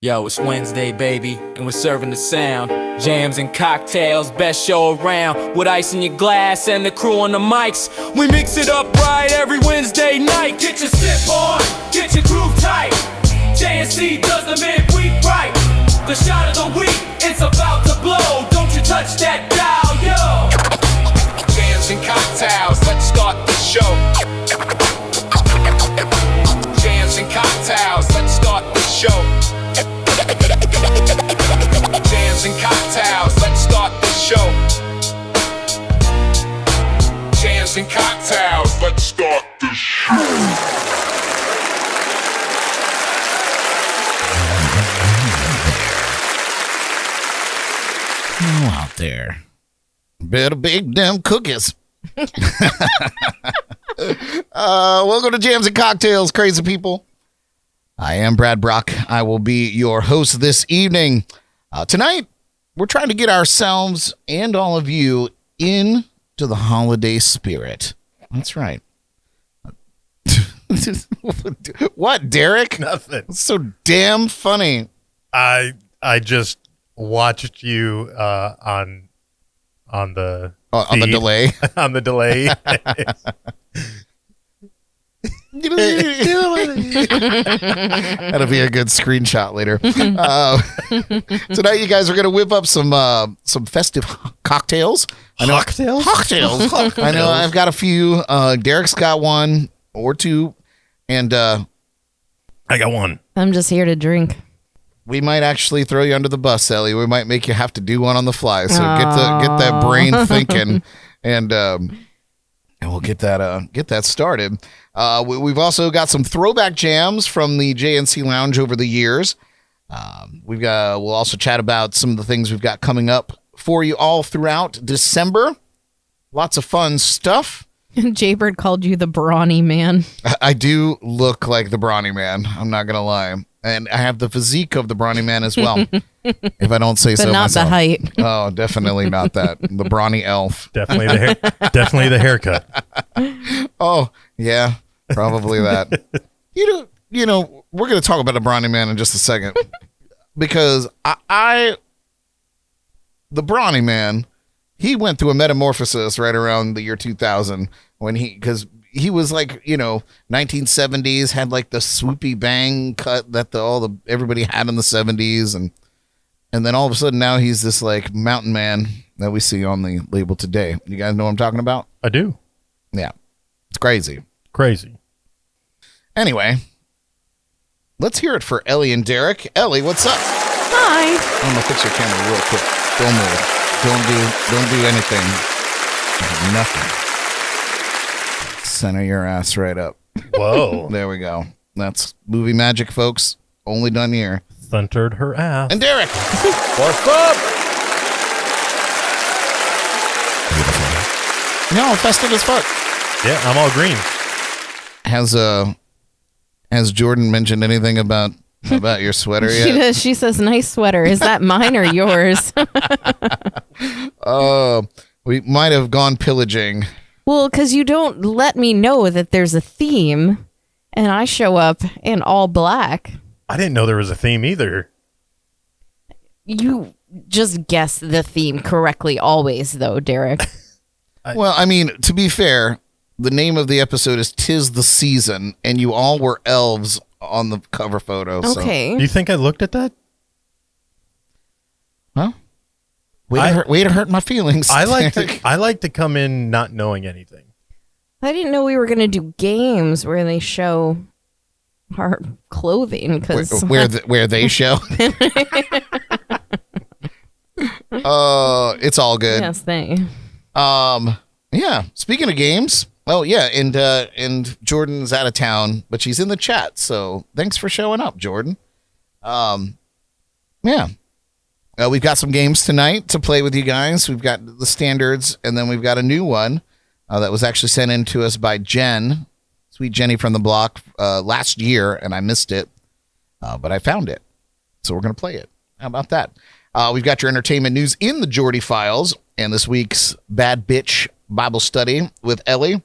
Yo, it's Wednesday, baby, and we're serving the sound. Jams and cocktails, best show around. With ice in your glass and the crew on the mics. We mix it up right every Wednesday night. Get your sip on, get your groove tight. JNC does the midweek right. The shot of the week, it's about to blow. Don't you touch that dial, yo. Jams and cocktails, let's start the show. Jams and cocktails, let's start the show. Jams and cocktails, let's start the show. Jams and cocktails, let's start the show. Out there. Better bake them cookies. Welcome to Jams and Cocktails, crazy people. I am Brad Brock. I will be your host this evening. Tonight, we're trying to get ourselves and all of you into the holiday spirit. That's right. What, Derek? Nothing. It's so damn funny. I just watched you on the On the delay. on the delay. That'll be a good screenshot later. Tonight, you guys are going to whip up some festive cocktails. Cocktails? Cocktails. I know I've got a few. Derek's got one or two. And I got one. I'm just here to drink. we might actually throw you under the bus, Ellie. We might make you have to do one on the fly. So get that brain thinking, and we'll get that started. We've also got some throwback jams from the JNC Lounge over the years. We'll also chat about some of the things we've got coming up for you all throughout December. Lots of fun stuff. Jaybird called you the brawny man. I do look like the brawny man. I'm not gonna lie, and I have the physique of the brawny man as well. If I don't say but so not myself. the height. Oh, definitely not that. The brawny elf. Definitely the haircut. Oh yeah, probably that. You know, we're gonna talk about the brawny man in just a second because the brawny man. He went through a metamorphosis right around the year 2000 when because he was like, 1970s, had like the swoopy bang cut that everybody had in the 70s. And then all of a sudden now he's this like mountain man that we see on the label today. You guys know what I'm talking about? I do. Yeah. It's crazy. Crazy. Anyway, let's hear it for Elly and Derek. Elly, what's up? Hi. I'm going to fix your camera real quick. Don't move. Don't do anything. Nothing. Center your ass right up. Whoa. There we go. That's movie magic, folks. Only done here. Centered her ass. And Derek. What's up? Beautiful. No, festive as fuck. Yeah, I'm all green. Has Jordan mentioned anything about your sweater yet? She says, nice sweater. Is that mine or yours? We might have gone pillaging. Well, because you don't let me know that there's a theme, and I show up in all black. I didn't know there was a theme either. You just guess the theme correctly always, though, Derek. Well, I mean, to be fair, the name of the episode is 'Tis the Season, and you all were elves on the cover photo. Okay. Do you think I looked at that? Huh? Way to hurt my feelings. I like to come in not knowing anything. I didn't know we were going to do games where they show our clothing. Cause where they show. It's all good. Yes, they. Yeah. Speaking of games, and Jordan's out of town, but she's in the chat. So thanks for showing up, Jordan. Yeah. We've got some games tonight to play with you guys. We've got the standards, and then we've got a new one that was actually sent in to us by Jen, sweet Jenny from the block, last year, and I missed it, but I found it. So we're going to play it. How about that? We've got your entertainment news in the Jordy Files, and this week's Bad Bitch Bible Study with Elly.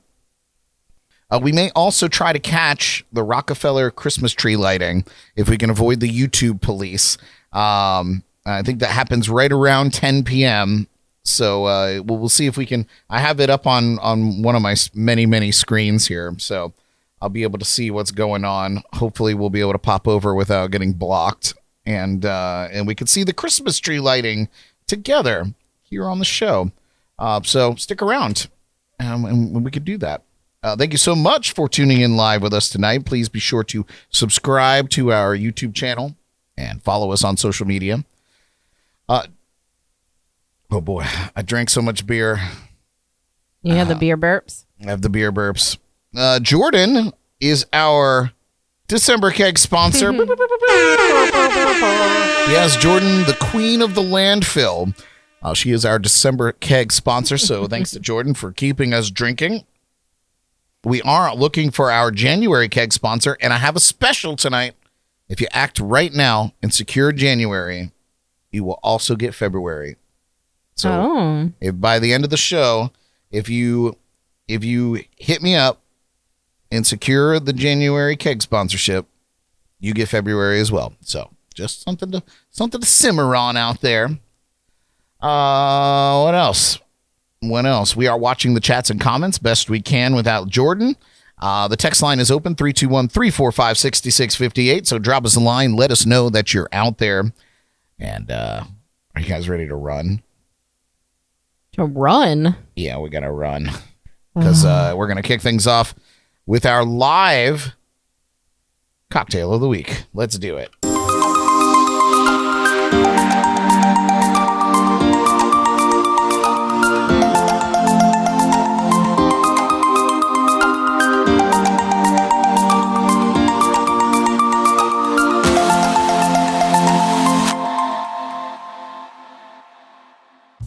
We may also try to catch the Rockefeller Christmas tree lighting if we can avoid the YouTube police. I think that happens right around 10 p.m. So we'll see if we can. I have it up on one of my many screens here, so I'll be able to see what's going on. Hopefully, we'll be able to pop over without getting blocked, and we can see the Christmas tree lighting together here on the show. So stick around, and we could do that. Thank you so much for tuning in live with us tonight. Please be sure to subscribe to our YouTube channel and follow us on social media. Oh boy, I drank so much beer. You have the beer burps? I have the beer burps. Jordan is our December keg sponsor. Yes, Jordan, the queen of the landfill. She is our December keg sponsor, so thanks to Jordan for keeping us drinking. We are looking for our January keg sponsor, and I have a special tonight. If you act right now and secure January, you will also get February. So if by the end of the show, if you hit me up and secure the January keg sponsorship, you get February as well. So just something to simmer on out there. What else? We are watching the chats and comments best we can without Jordan. The text line is open, 321-345-6658. So drop us a line. Let us know that you're out there. And are you guys ready to run? To run? Yeah, we got to run. Because we're going to kick things off with our live cocktail of the week. Let's do it.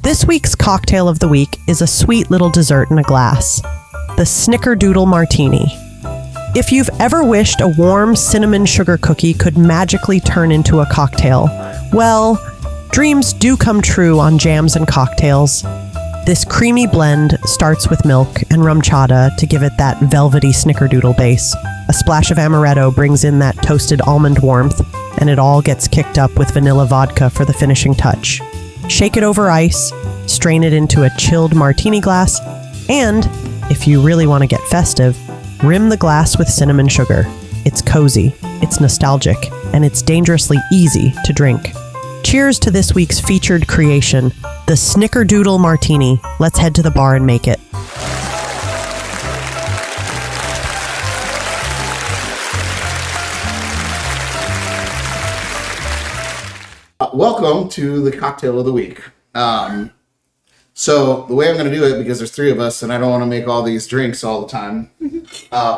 This week's cocktail of the week is a sweet little dessert in a glass, the Snickerdoodle Martini. If you've ever wished a warm cinnamon sugar cookie could magically turn into a cocktail, well, dreams do come true on jams and cocktails. This creamy blend starts with milk and rum chata to give it that velvety Snickerdoodle base. A splash of amaretto brings in that toasted almond warmth, and it all gets kicked up with vanilla vodka for the finishing touch. Shake it over ice, strain it into a chilled martini glass, and, if you really want to get festive, rim the glass with cinnamon sugar. It's cozy, it's nostalgic, and it's dangerously easy to drink. Cheers to this week's featured creation, the Snickerdoodle Martini. Let's head to the bar and make it. Welcome to the cocktail of the week. So the way I'm going to do it, because there's three of us and I don't want to make all these drinks all the time,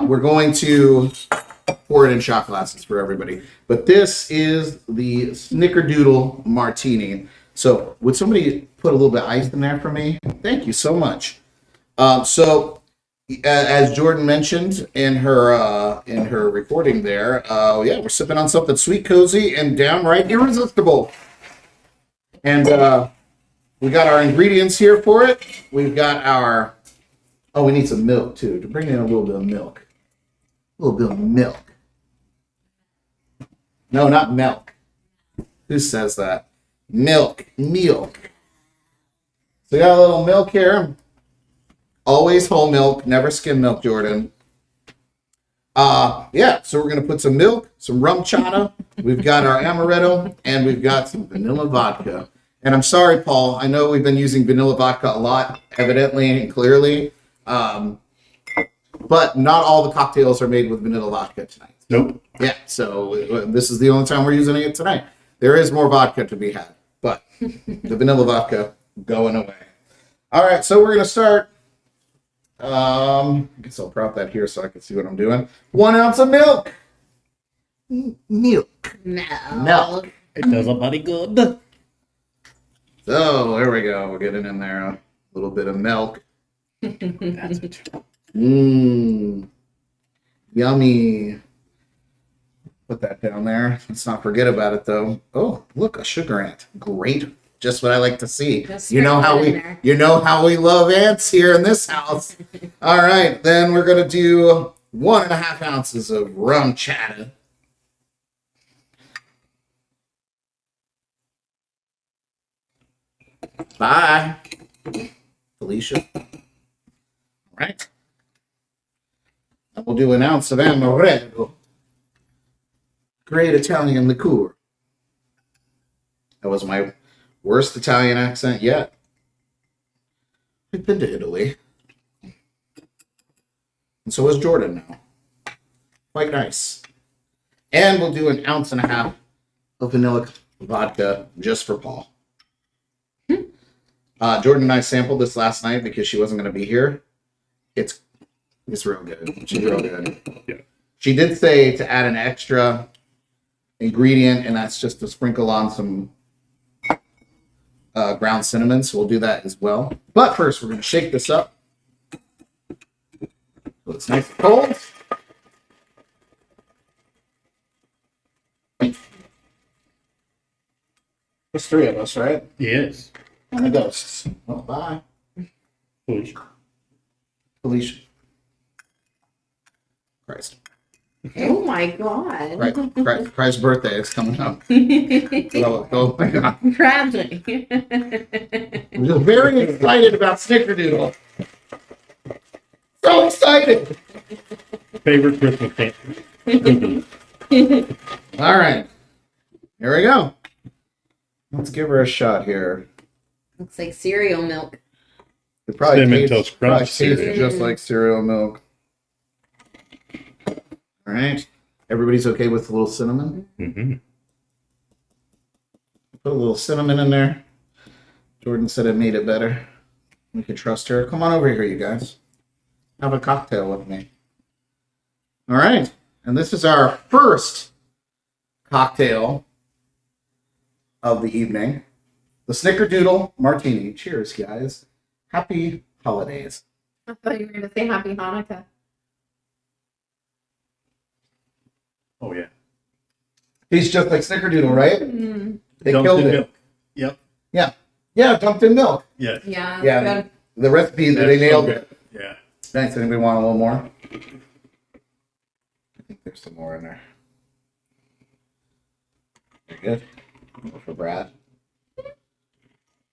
we're going to pour it in shot glasses for everybody. But this is the Snickerdoodle Martini. So would somebody put a little bit of ice in there for me? Thank you so much. So as Jordan mentioned in her recording there, yeah, we're sipping on something sweet, cozy, and downright irresistible. And we got our ingredients here for it. We've got our, we need some milk too, to bring in a little bit of milk. A little bit of milk. No, not milk. Who says that? Milk. So we got a little milk here. Always whole milk, never skim milk, Jordan. Yeah, so we're going to put some milk, some rum chata. We've got our amaretto, and we've got some vanilla vodka. And I'm sorry, Paul. I know we've been using vanilla vodka a lot, evidently and clearly. But not all the cocktails are made with vanilla vodka tonight. Nope. Yeah, so this is the only time we're using it tonight. There is more vodka to be had, but the vanilla vodka going away. All right, so we're going to start. I guess I'll prop that here so I can see what I'm doing. 1 ounce of milk. Milk. Milk. It does a body good. So there we go. We're getting in there a little bit of milk. That's it. Yummy. Put that down there. Let's not forget about it though. Oh, look, a sugar ant. Great. Just what I like to see. You know how we love ants here in this house. All right, then we're gonna do 1.5 ounces of rum chata. Bye, Felicia. All right. And we'll do an ounce of amaretto. Great Italian liqueur. That was my worst Italian accent yet. I've been to Italy. And so is Jordan now. Quite nice. And we'll do 1.5 ounces of vanilla vodka just for Paul. Jordan and I sampled this last night because she wasn't going to be here. It's real good. She's real good. Yeah. She did say to add an extra ingredient, and that's just to sprinkle on some ground cinnamon. So we'll do that as well. But first, we're going to shake this up. So it's nice and cold. There's 3 of us, right? Yes. And the ghosts. Well, bye. Felicia. Christ. Oh my god. Christ's birthday is coming up. Oh my god. Tragic. I'm just very excited about Snickerdoodle. So excited. Favorite Christmas candy. All right. Here we go. Let's give her a shot here. Looks like cereal milk. It probably Cinnamon tastes, Toast probably Crunch tastes cereal. just like cereal milk. All right. Everybody's okay with a little cinnamon? Mm-hmm. Put a little cinnamon in there. Jordan said it made it better. We can trust her. Come on over here, you guys. Have a cocktail with me. All right. And this is our first cocktail of the evening. The Snickerdoodle Martini. Cheers, guys. Happy holidays. I thought you were going to say happy Hanukkah. Oh, yeah. Tastes just like Snickerdoodle, right? Mm. They Dumped killed in it. milk. Yep. Yeah. Yeah, dumped in milk. Yes. Yeah. Yeah. Good. The recipe, they That's so nailed good. it. Yeah. Thanks. Anybody want a little more? I think there's some more in there. Very good. More for Brad.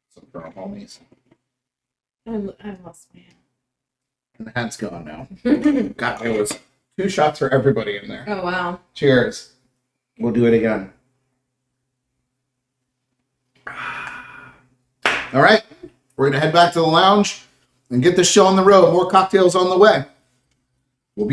Some for our homies. I lost my hand. And the hat's gone now. God, there was 2 shots for everybody in there. Oh, wow. Cheers. We'll do it again. All right. We're going to head back to the lounge and get this show on the road. More cocktails on the way. We'll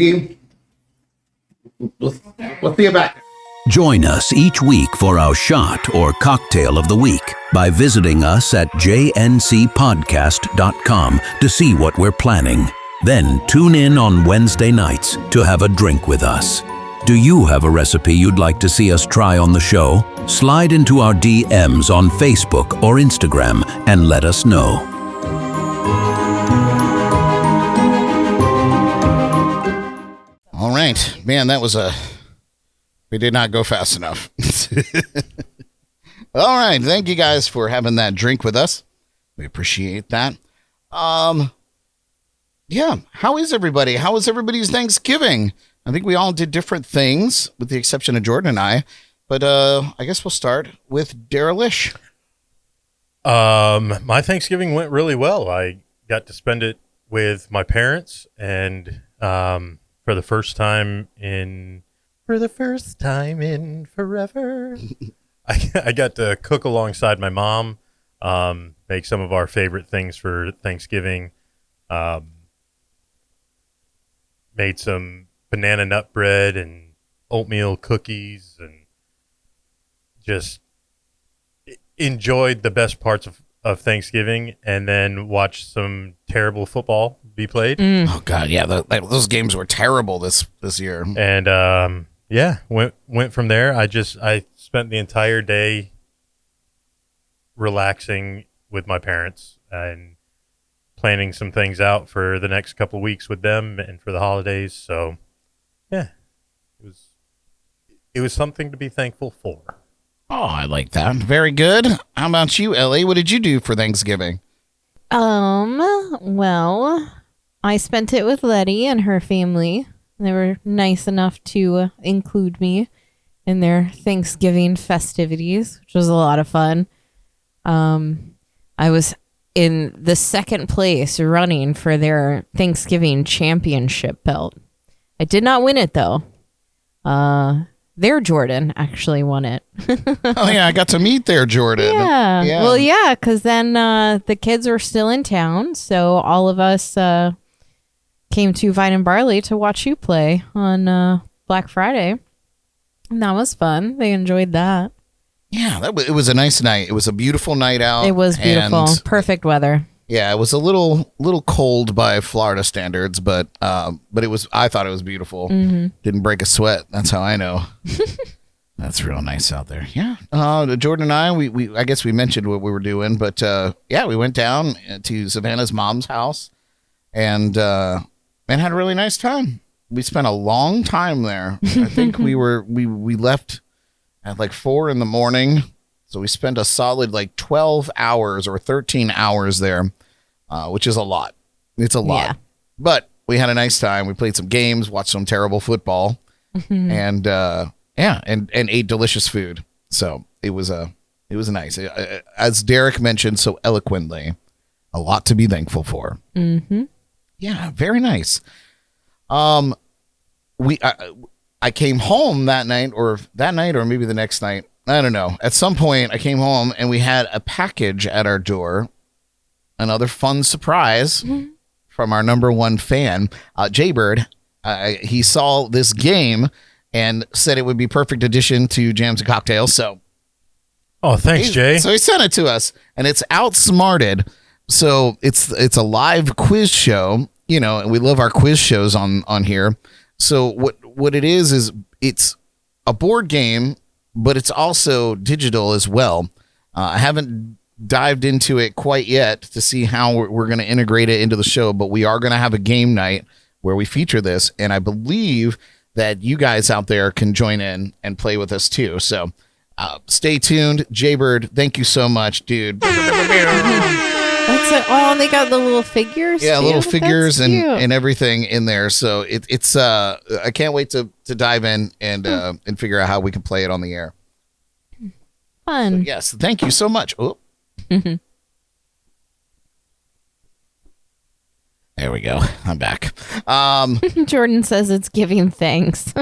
see you back. Join us each week for our shot or cocktail of the week by visiting us at jncpodcast.com to see what we're planning. Then tune in on Wednesday nights to have a drink with us. Do you have a recipe you'd like to see us try on the show? Slide into our DMs on Facebook or Instagram and let us know. All right. Man, that was we did not go fast enough. All right. Thank you guys for having that drink with us. We appreciate that. Yeah. How is everybody? How was everybody's Thanksgiving? I think we all did different things with the exception of Jordan and I, but I guess we'll start with Derelish. My Thanksgiving went really well. I got to spend it with my parents, and for the first time in forever, I got to cook alongside my mom, make some of our favorite things for Thanksgiving. Made some banana nut bread and oatmeal cookies, and just enjoyed the best parts of Thanksgiving, and then watched some terrible football be played. Oh God, yeah, those games were terrible this year. And yeah, went from there. I spent the entire day relaxing with my parents and planning some things out for the next couple of weeks with them and for the holidays. So yeah, it was something to be thankful for. Oh, I like that. Very good. How about you, Ellie? What did you do for Thanksgiving? Well, I spent it with Letty and her family. They were nice enough to include me in their Thanksgiving festivities, which was a lot of fun. I was in the second place running for their Thanksgiving championship belt. I did not win it, though. Their Jordan actually won it. Oh, yeah, I got to meet their Jordan. Yeah. Well, yeah, because then the kids were still in town, so all of us came to Vine and Barley to watch you play on Black Friday. And that was fun. They enjoyed that. Yeah, it was a nice night. It was a beautiful night out. It was beautiful. and Perfect weather. Yeah, it was a little cold by Florida standards, but it was. I thought it was beautiful. Mm-hmm. Didn't break a sweat. That's how I know. That's real nice out there. Yeah. Jordan and I, we I guess we mentioned what we were doing, but yeah, we went down to Savannah's mom's house and had a really nice time. We spent a long time there. I think we left at like 4 a.m. So we spent a solid like 12 hours or 13 hours there, which is a lot. It's a lot. Yeah. But we had a nice time. We played some games, watched some terrible football, and ate delicious food. So it was nice. As Derek mentioned so eloquently, a lot to be thankful for. Mm-hmm. Yeah, very nice. I came home that night or maybe the next night. I don't know. At some point, I came home and we had a package at our door. Another fun surprise from our number one fan, Jaybird. He saw this game and said it would be perfect addition to Jams and Cocktails. So, thanks, Jay. So he sent it to us, and it's Outsmarted. So it's a live quiz show, and we love our quiz shows on here. So what it is it's a board game, but it's also digital as well. I haven't dived into it quite yet to see how we're going to integrate it into the show, but we are going to have a game night where we feature this, and I believe that you guys out there can join in and play with us too. So stay tuned. Jaybird, thank you so much, dude. That's it. Oh, they got the little figures. Yeah, too? little That's figures and cute. everything in there. So it's I can't wait to dive in and figure out how we can play it on the air. Fun. So, yes, thank you so much. Oh. There we go. I'm back. Jordan says it's giving thanks.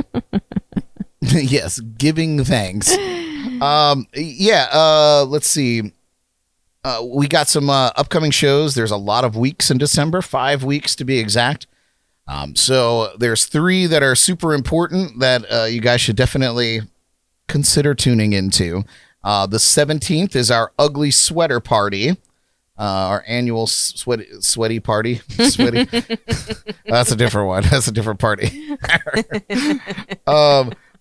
Yes, giving thanks. Let's see. We got some upcoming shows. There's a lot of weeks in December, 5 weeks to be exact. So there's 3 that are super important that you guys should definitely consider tuning into. The 17th is our Ugly Sweater Party, our annual sweaty party. Sweaty. That's a different one. That's a different party.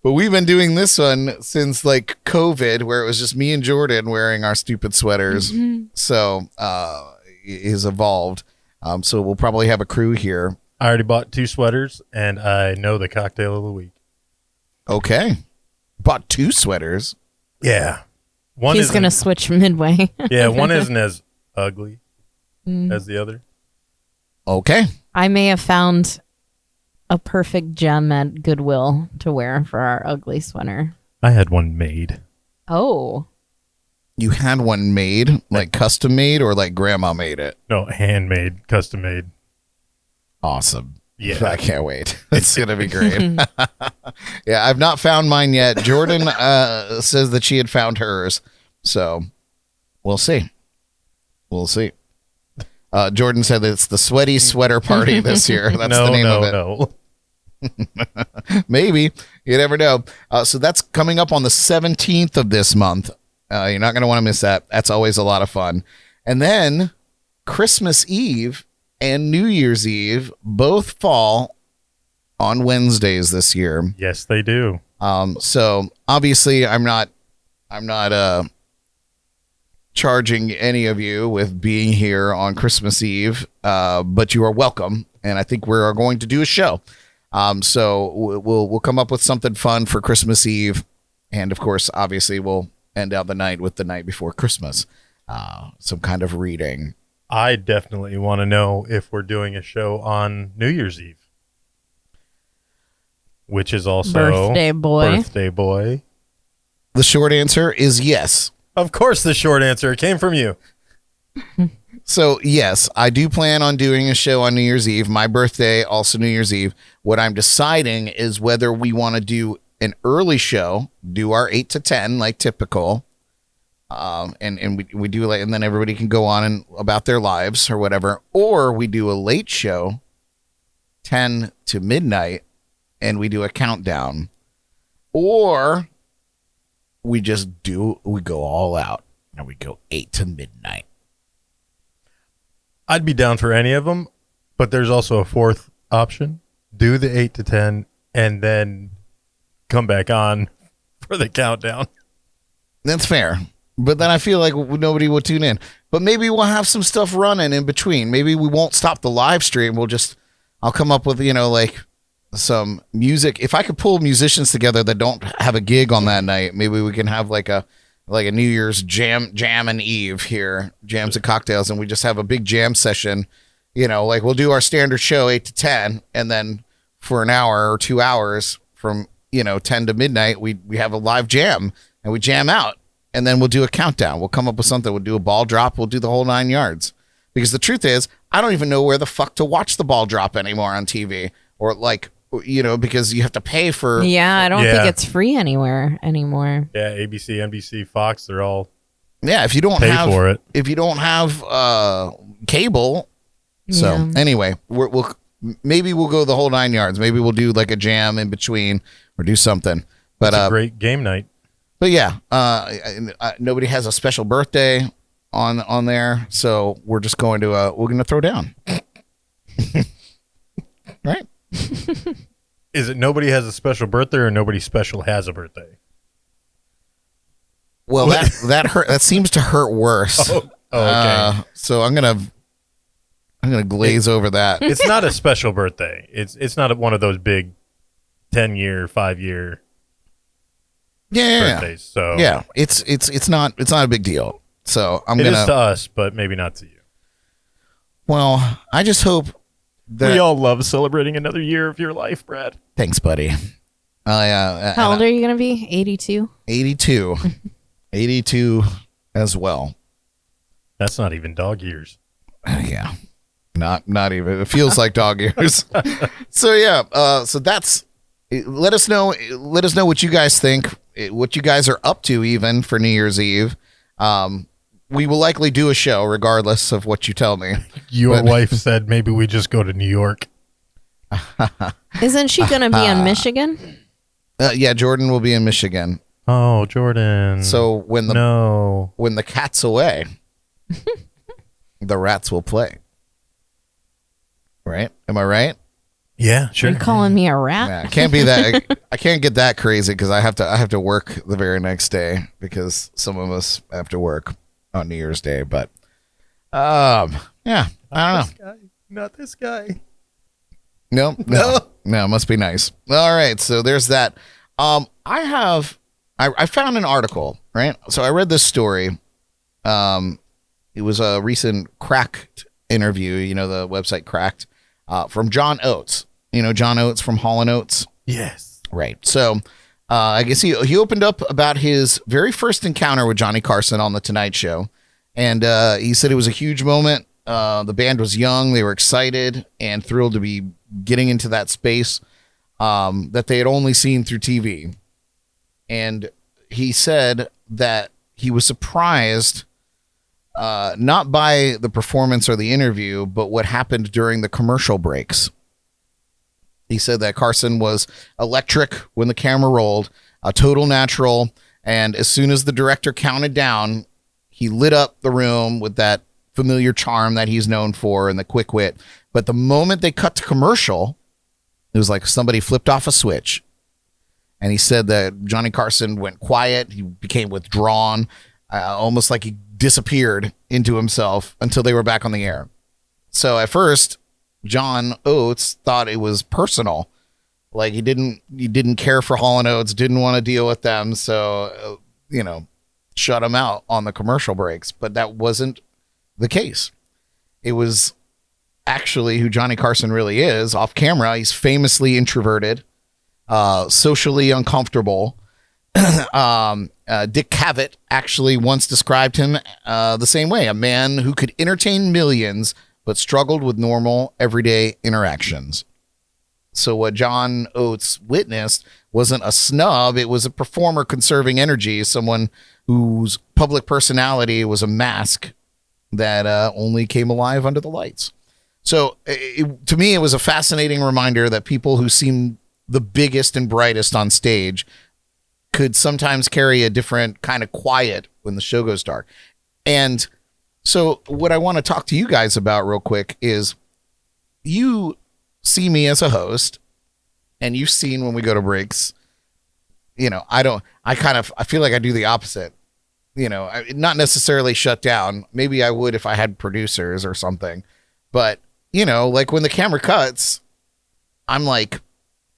But we've been doing this one since like COVID, where it was just me and Jordan wearing our stupid sweaters. So it has evolved. So we'll probably have a crew here. I already bought 2 sweaters, and I know the cocktail of the week. Okay. Bought 2 sweaters. Yeah. He's going to switch midway. Yeah, one isn't as ugly as the other. Okay. I may have found a perfect gem at Goodwill to wear for our ugly sweater. I had one made. Oh. You had one made, like custom made, or like grandma made it? No, handmade, custom made. Awesome. Yeah. I can't wait. It's going to be great. Yeah, I've not found mine yet. Jordan says that she had found hers. So we'll see. We'll see. Jordan said that it's the Sweaty Sweater Party this year. That's the name of it. Maybe. You never know. So that's coming up on the 17th of this month. You're not going to want to miss that. That's always a lot of fun. And then Christmas Eve and New Year's Eve both fall on Wednesdays this year. Yes, they do. So obviously I'm not charging any of you with being here on Christmas Eve, but you are welcome. And I think we're going to do a show. So we'll come up with something fun for Christmas Eve. And of course, obviously we'll end out the night with the night before Christmas. Some kind of reading. I definitely want to know if we're doing a show on New Year's Eve. which is also Birthday boy. Birthday boy. The short answer is yes. Of course, the short answer came from you. So, yes, I do plan on doing a show on New Year's Eve. My birthday, also New Year's Eve. What I'm deciding is whether we want to do an early show, do our 8 to 10 like typical, and we do like, and then everybody can go on and about their lives or whatever, or we do a late show, 10 to midnight, and we do a countdown, or we go all out and we go 8 to midnight. I'd be down for any of them, but there's also a fourth option. Do the 8 to 10 and then come back on for the countdown. That's fair. But then I feel like nobody will tune in. But maybe we'll have some stuff running in between. Maybe we won't stop the live stream. I'll come up with, like some music. If I could pull musicians together that don't have a gig on that night, maybe we can have like a New Year's jam and eve here, jams and cocktails, and we just have a big jam session. Like we'll do our standard show 8 to 10, and then for an hour or 2 hours from 10 to midnight, we have a live jam and we jam out, and then we'll do a countdown. We'll come up with something. We'll do a ball drop. We'll do the whole 9 yards. Because the truth is, I don't even know where the fuck to watch the ball drop anymore on TV, or because you have to pay for. Yeah, I don't think it's free anywhere anymore. Yeah, ABC, NBC, Fox, they're all. Yeah, if you don't pay have for it. If you don't have cable. So anyway, maybe we'll go the whole 9 yards. Maybe we'll do like a jam in between or do something. But it's a great game night. But yeah, nobody has a special birthday on there, so we're just going to throw down. Right? Is it nobody has a special birthday or nobody special has a birthday? Well, that seems to hurt worse. Oh, okay. So I'm gonna glaze over that. It's not a special birthday. It's not one of those big 10-year, 5-year birthdays. So yeah, it's not a big deal. So it is to us, but maybe not to you. Well, I just hope that we all love celebrating another year of your life, Brad. Thanks, buddy. How old are you going to be? 82? 82. 82 as well. That's not even dog years. Yeah. Not even. It feels like dog years. So yeah, so that's let us know what you guys think, what you guys are up to even for New Year's Eve. We will likely do a show regardless of what you tell me. Your wife said maybe we just go to New York. Isn't she going to be in Michigan? Yeah, Jordan will be in Michigan. Oh, Jordan. So when the cat's away, the rats will play. Right? Am I right? Yeah, sure. Are you calling me a rat? Yeah, can't be that. I can't get that crazy because I have to work the very next day because some of us have to work on New Year's Day. But yeah, I don't know. Not this guy. No, must be nice. All right, so there's that. I found an article, right? So I read this story. It was a recent Cracked interview, the website Cracked, from John Oates. John Oates from Hall & Oates? Yes. Right. So I guess he opened up about his very first encounter with Johnny Carson on The Tonight Show. And he said it was a huge moment. The band was young. They were excited and thrilled to be getting into that space that they had only seen through TV. And he said that he was surprised not by the performance or the interview, but what happened during the commercial breaks. He said that Carson was electric when the camera rolled, a total natural, and as soon as the director counted down, he lit up the room with that familiar charm that he's known for and the quick wit. But the moment they cut to commercial, it was like somebody flipped off a switch. And he said that Johnny Carson went quiet. He became withdrawn, almost like he disappeared into himself until they were back on the air. So at first, John Oates thought it was personal. Like he didn't care for Hall & Oates, didn't want to deal with them. So, shut him out on the commercial breaks. But that wasn't the case. It was actually who Johnny Carson really is. Off camera, he's famously introverted. socially uncomfortable. Dick Cavett actually once described him the same way, a man who could entertain millions but struggled with normal everyday interactions. So what John Oates witnessed wasn't a snub, it was a performer conserving energy, someone whose public personality was a mask that only came alive under the lights. So to me, it was a fascinating reminder that people who seem the biggest and brightest on stage could sometimes carry a different kind of quiet when the show goes dark. And so what I want to talk to you guys about real quick is, you see me as a host, and you've seen when we go to breaks, you know, I feel like I do the opposite, you know, not necessarily shut down. Maybe I would if I had producers or something, but you know, like when the camera cuts, I'm like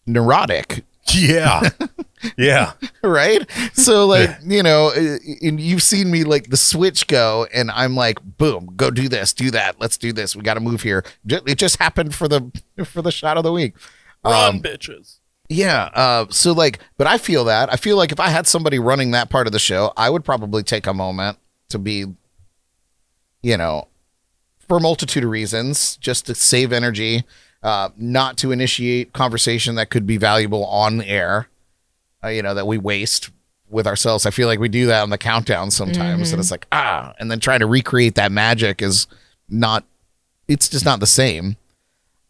neurotic. Yeah. Yeah. Right. So like, you know, and you've seen me like the switch go, and I'm like, boom, go do this, do that. Let's do this. We got to move here. It just happened for the shot of the week. Run, bitches. Yeah. So like, but I feel like if I had somebody running that part of the show, I would probably take a moment to be, you know, for a multitude of reasons, just to save energy, not to initiate conversation that could be valuable on the air, you know, that we waste with ourselves. I feel like we do that on the countdown sometimes, and it's like, and then trying to recreate that magic is not, it's just not the same.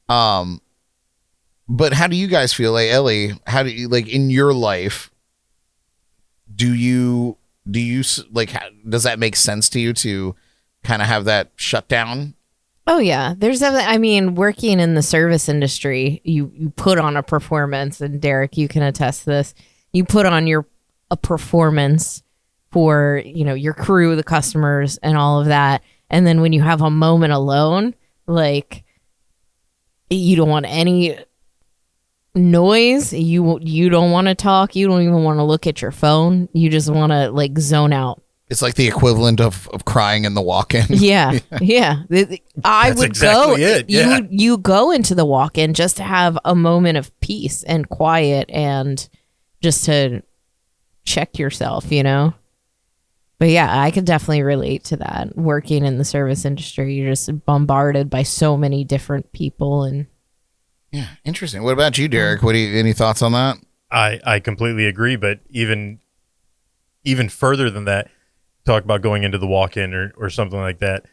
But how do you guys feel? Like, Elly, how do you, like, in your life, do you like, does that make sense to you to kind of have that shutdown? Oh yeah, I mean, working in the service industry, you put on a performance, and Derek, you can attest to this. You put on a performance for, you know, your crew, the customers, and all of that. And then when you have a moment alone, like, you don't want any noise. You don't want to talk. You don't even want to look at your phone. You just want to like zone out. It's like the equivalent of crying in the walk-in. Yeah, yeah. I would exactly go. It. Yeah. You go into the walk-in just to have a moment of peace and quiet, and just to check yourself, you know. But yeah, I could definitely relate to that. Working in the service industry, you're just bombarded by so many different people, and yeah, interesting. What about you, Derek? Any thoughts on that? I completely agree, but even further than that, talk about going into the walk-in or something like that.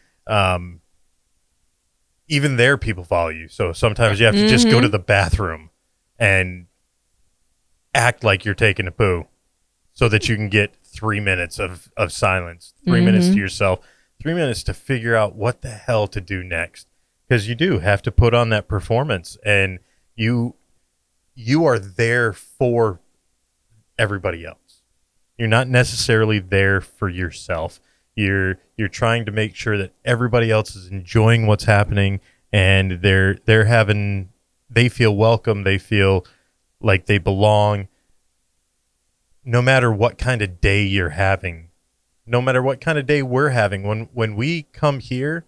Even there, people follow you. So sometimes you have to just go to the bathroom and act like you're taking a poo so that you can get 3 minutes of silence, 3 minutes to yourself, 3 minutes to figure out what the hell to do next. Because you do have to put on that performance, and you are there for everybody else. You're not necessarily there for yourself. You're trying to make sure that everybody else is enjoying what's happening, and they feel welcome, they feel like they belong. No matter what kind of day you're having, no matter what kind of day we're having, when we come here,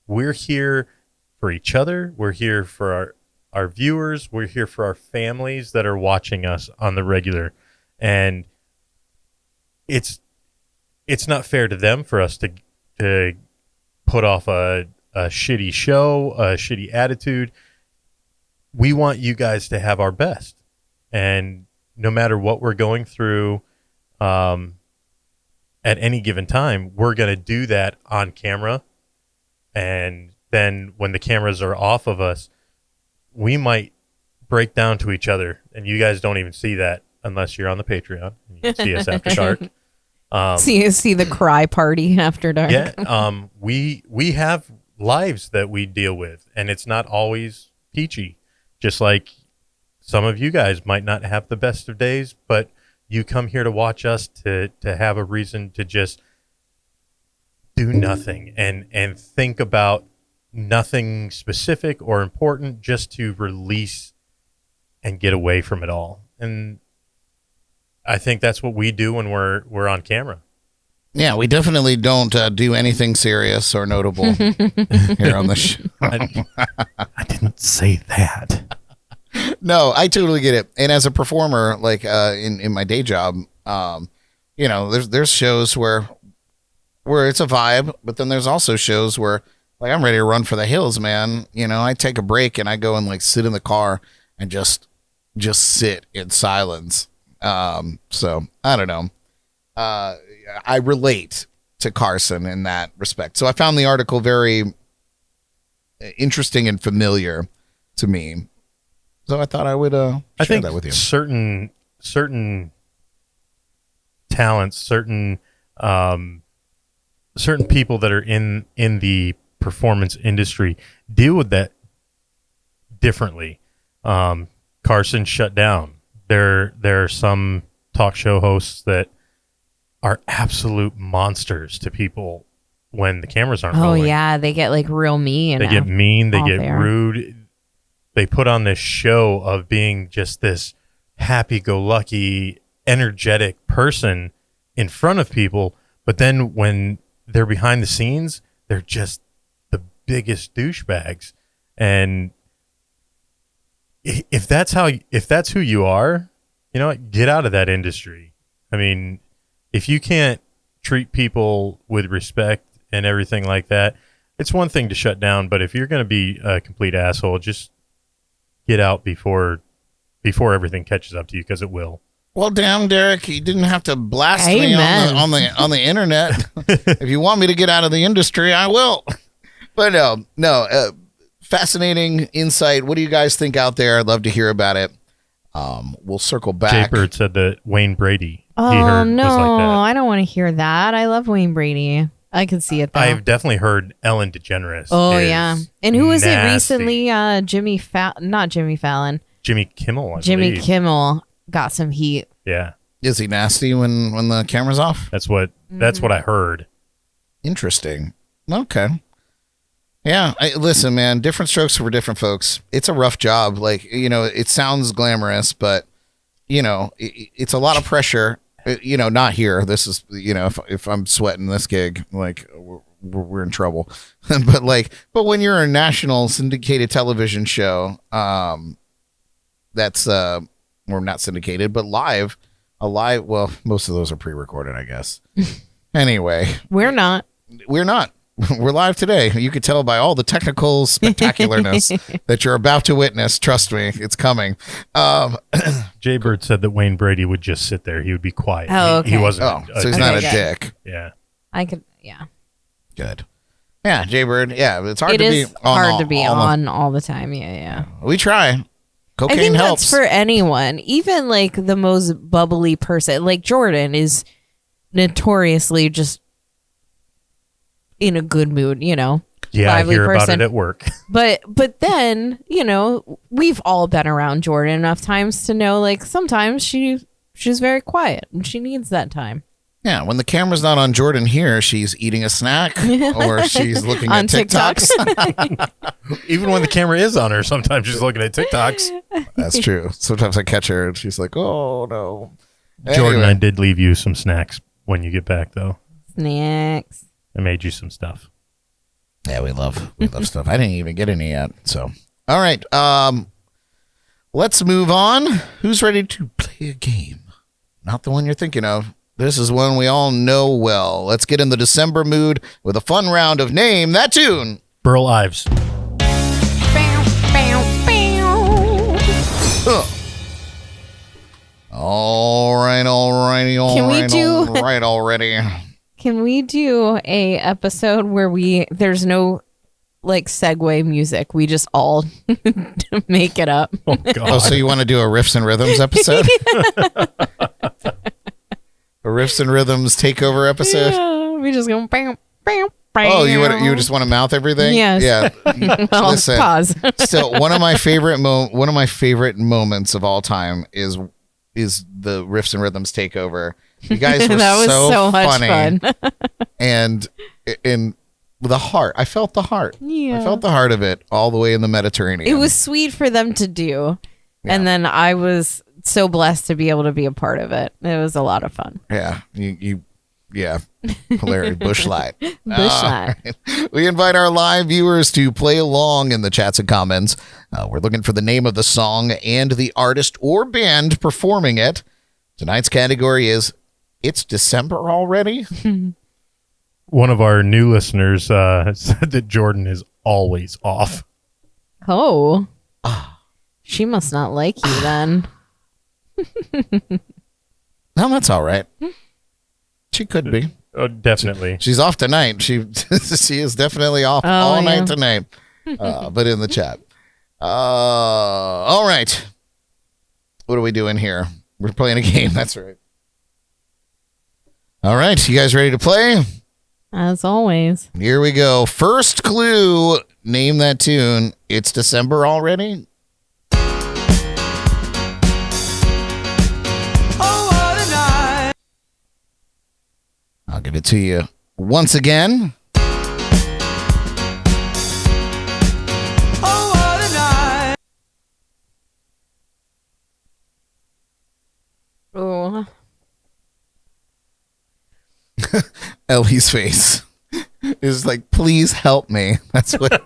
we're here for each other. We're here for our viewers. We're here for our families that are watching us on the regular, and it's not fair to them for us to put off a shitty show, a shitty attitude. We want you guys to have our best, and no matter what we're going through at any given time, we're going to do that on camera. And then when the cameras are off of us, we might break down to each other, and you guys don't even see that unless you're on the Patreon. You can see us after dark. See the cry party after dark. Yeah, we have lives that we deal with, and it's not always peachy. Just like some of you guys might not have the best of days, but you come here to watch us to have a reason to just do nothing and think about nothing specific or important, just to release and get away from it all. And I think that's what we do when we're on camera. Yeah, we definitely don't do anything serious or notable here on the show. I didn't say that. No, I totally get it. And as a performer, like in my day job, there's shows where it's a vibe, but then there's also shows where like I'm ready to run for the hills, man. I take a break and I go and like sit in the car and just sit in silence. So I don't know. I relate to Carson in that respect. So I found the article very interesting and familiar to me. So I thought I would share that with you. Certain talents, certain people that are in the performance industry deal with that differently. Carson shut down. There are some talk show hosts that are absolute monsters to people when the cameras aren't rolling. Oh yeah, they get like real mean. They get mean. They off get air. rude. They put on this show of being just this happy-go-lucky, energetic person in front of people, but then when they're behind the scenes, they're just the biggest douchebags. And if that's who you are, you know what? Get out of that industry. I mean, if you can't treat people with respect and everything like that, it's one thing to shut down, but if you're going to be a complete asshole, just get out before everything catches up to you, because it will. Well, damn, Derek, you didn't have to blast me on the internet. If you want me to get out of the industry, I will. But no, fascinating insight. What do you guys think out there? I'd love to hear about it. We'll circle back. Jay Bird said that Wayne Brady, Oh he heard, no, was like that. I don't want to hear that. I love Wayne Brady. I could see it though. I've definitely heard Ellen DeGeneres. Oh is yeah, and who was nasty. it recently? Not Jimmy Fallon. Jimmy Kimmel. I Jimmy believe. Kimmel got some heat. Yeah, Is he nasty when the camera's off? that's what I heard. Interesting. Okay. Yeah. Listen, man, different strokes for different folks. It's a rough job. Like, it sounds glamorous, but, it's a lot of pressure. Not here. This is, if I'm sweating this gig, like, we're in trouble. but when you're a national syndicated television show, that's, or not syndicated, but live, well, most of those are pre-recorded, I guess. Anyway. We're not. We're not. We're live today. You could tell by all the technical spectacularness that you're about to witness. Trust me, it's coming. Jay Bird said that Wayne Brady would just sit there. He would be quiet. Oh, He okay. wasn't. So he's not a good. dick. Yeah. I could. Yeah. Good. Yeah, Jay Bird. Yeah, it's hard It to is be on hard all- to be all the- on all the time. Yeah. We try. I Cocaine think helps. that's for anyone, even like the most bubbly person. Like Jordan is notoriously just in a good mood, Yeah, lively I hear about person. it at work. But then, we've all been around Jordan enough times to know like sometimes she's very quiet and she needs that time. Yeah, when the camera's not on Jordan here, she's eating a snack or she's looking On at TikToks. Even when the camera is on her, sometimes she's looking at TikToks. That's true. Sometimes I catch her and she's like, "Oh no." Jordan, I Anyway. did leave you some snacks when you get back, though. Snacks. I made you some stuff. Yeah, we love stuff. I didn't even get any yet. So, all right. Let's move on. Who's ready to play a game? Not the one you're thinking of. This is one we all know well. Let's get in the December mood with a fun round of Name That Tune. Burl Ives. Huh. All right, already. Can we do a episode where there's no like segue music? We just all make it up. Oh, God. Oh, so you want to do a Riffs and Rhythms episode? A Riffs and Rhythms takeover episode? Yeah, we just go bam, bam, bam. Oh, you just want to mouth everything? Yes. Yeah. Well, Listen, pause. still one of my favorite moments of all time is the Riffs and Rhythms takeover. You guys were That was so much funny. fun. and the heart. I felt the heart. Yeah. I felt the heart of it all the way in the Mediterranean. It was sweet for them to do. And then I was so blessed to be able to be a part of it. It was a lot of fun. Yeah. You Yeah. Hilarious. Bush Light. Bush Light. Right. We invite our live viewers to play along in the chats and comments. We're looking for the name of the song and the artist or band performing it. Tonight's category is It's December Already? One of our new listeners said that Jordan is always off. Oh. She must not like you then. No, that's all right. She could be. Oh, definitely. She's off tonight. She is definitely off all night tonight. But in the chat. All right. What are we doing here? We're playing a game. That's right. All right. You guys ready to play? As always. Here we go. First clue. Name that tune. It's December already? I'll give it to you once again. Oh. Elly's face is like, please help me. That's what.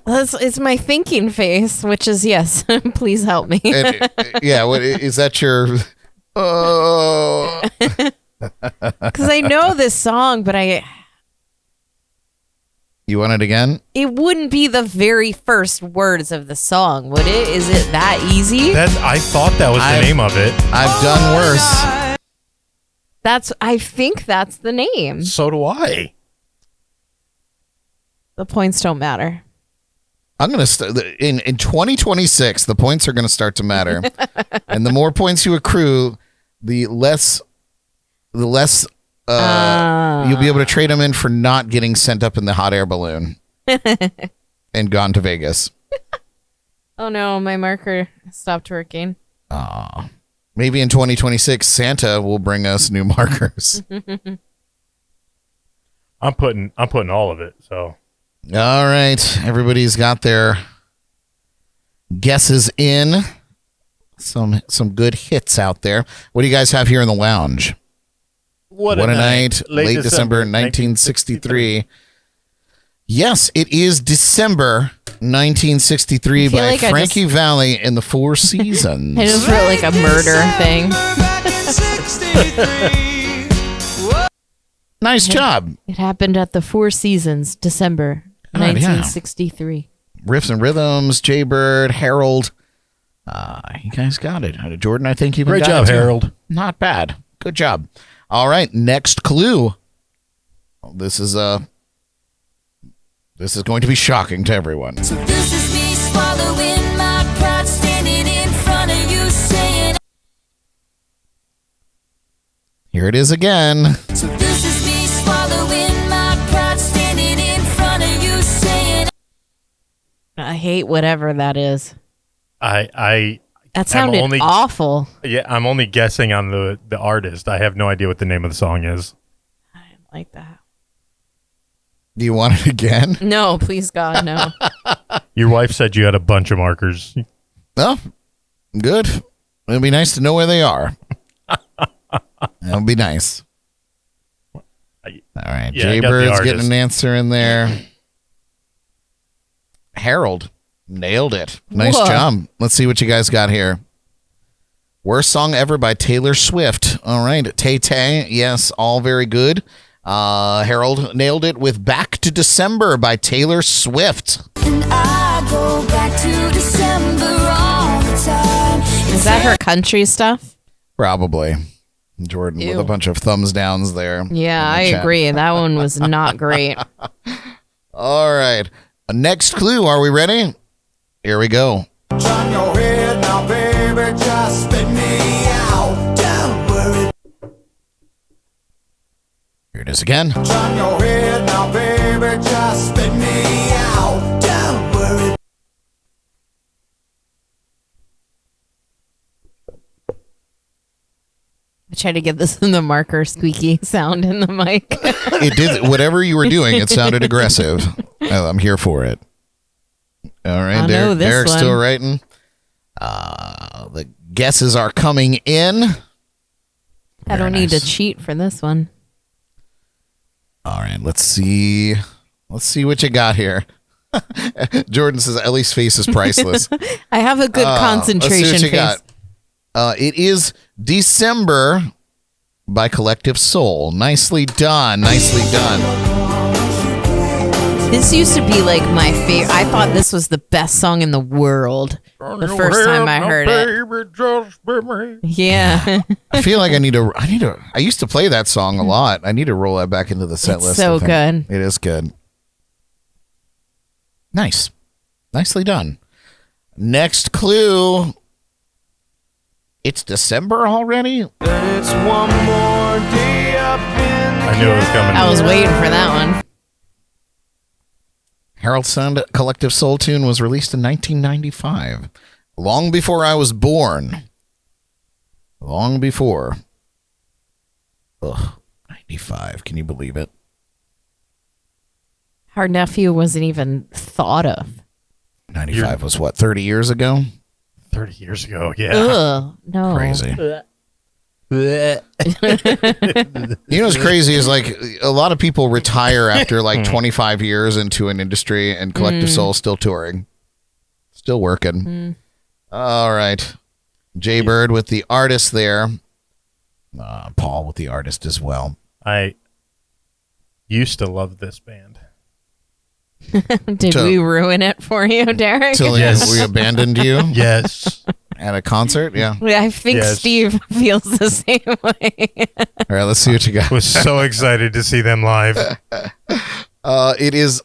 It's my thinking face, which is yes. Please help me. Yeah. What is that? Your. Oh. Because I know this song, but You want it again? it wouldn't be the very first words of the song, would it? Is it that easy? I thought that was the name of it. I've done worse. I think that's the name. So do I. The points don't matter. I'm gonna in 2026. The points are gonna start to matter, and the more points you accrue, the less you'll be able to trade them in for not getting sent up in the hot air balloon and gone to Vegas. Oh no, my marker stopped working. Maybe in 2026, Santa will bring us new markers. I'm putting all of it. So All right, everybody's got their guesses in. Some good hits out there. What do you guys have here in the lounge? What a night. Late December 1963. Yes, it is December 1963 by like Frankie Valli and the Four Seasons. I just wrote like a murder thing. Nice job. It happened at the Four Seasons, December 1963. Riffs and Rhythms, Jaybird, Harold. You guys got it. Jordan, I think you great got job, it too. Harold. Not bad. Good job. All right, next clue. This is going to be shocking to everyone. So this is me swallowing my pride, standing in front of you saying. Here it is again. So this is me swallowing my pride, standing in front of you saying. I hate whatever that is. That sounded awful. Yeah, I'm only guessing on the artist. I have no idea what the name of the song is. I didn't like that. Do you want it again? No, please God, no. Your wife said you had a bunch of markers. Oh, good. It'll be nice to know where they are. That'll be nice. All right, Yeah, I got the Jaybird's getting artist. an answer in there. Harold nailed it. Nice Whoa. job. Let's see what you guys got here. Worst song ever by Taylor Swift. All right, Tay-Tay. Yes, all very good. Harold nailed it with Back to December by Taylor Swift. And I go back to December all the time. Is that her country stuff? Probably. Jordan with Ew. a bunch of thumbs downs there. Yeah, I in the chat. agree. That one was not great. All right. Next clue. Are we ready? Here we go. Turn your head now, baby, just spit me out. Don't worry. Here it is again. Turn your head now, baby, just spit me out. Don't worry. I tried to get this in the marker squeaky sound in the mic. It did. Whatever you were doing, it sounded aggressive. I'm here for it. All right. I know this Derek's one. still writing. The guesses are coming in. I don't need to cheat for this one. All right, let's see. Let's see what you got here. Jordan says Ellie's face is priceless. I have a good concentration let's see what you face. got. It is December by Collective Soul. Nicely done. Nicely done. This used to be like my favorite. I thought this was the best song in the world the first time I heard it. Yeah. I feel like I used to play that song a lot. I need to roll that back into the set It's list. so I think. good. It is good. Nice. Nicely done. Next clue. It's December already? It's one more day up in I knew it was coming. I was waiting for that one. Herald Sound Collective Soul Tune was released in 1995. Long before I was born. Long before. Ugh. 95. Can you believe it? Our nephew wasn't even thought of. 95 was what, 30 years ago? 30 years ago, yeah. Ugh, no. Crazy. You know what's crazy is like a lot of people retire after like 25 years into an industry, and Collective Soul still touring, still working. All right. Jay Bird with the artist there. Paul with the artist as well. I used to love this band. Did we ruin it for you, Derek? Till Yes. we abandoned you Yes. at a concert? Yeah. I think Yes. Steve feels the same way. All right, let's see what you got. Was so excited to see them live. It is.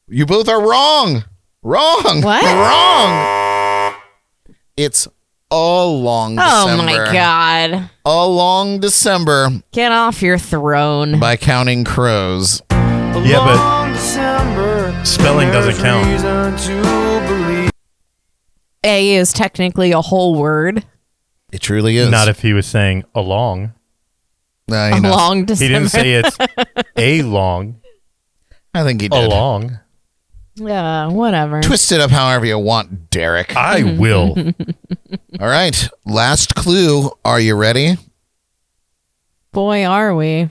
You both are wrong. Wrong. What? Wrong. It's All Long Oh December. my God. All Long December Get off your throne. by Counting Crows. Yeah, but spelling doesn't count. A is technically a whole word. It truly is. Not if he was saying along. No, A long December. He didn't say it's a long. I think he did. Along. Yeah, whatever. Twist it up however you want, Derek. I will. All right. Last clue. Are you ready? Boy, are we.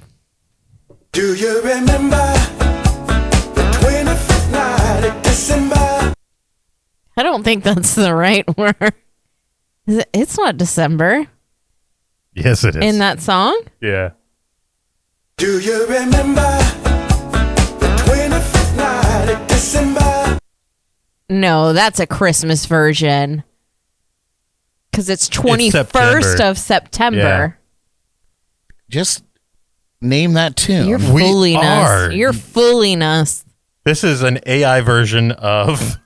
Do you remember the 25th night of December? I don't think that's the right word. It's not December Yes, it is. in that song. Yeah. Do you remember the 25th night of December? No, that's a Christmas version. Because it's 21st September. of September. Just name that tune. You're We fooling are. us. You're fooling us. This is an AI version of.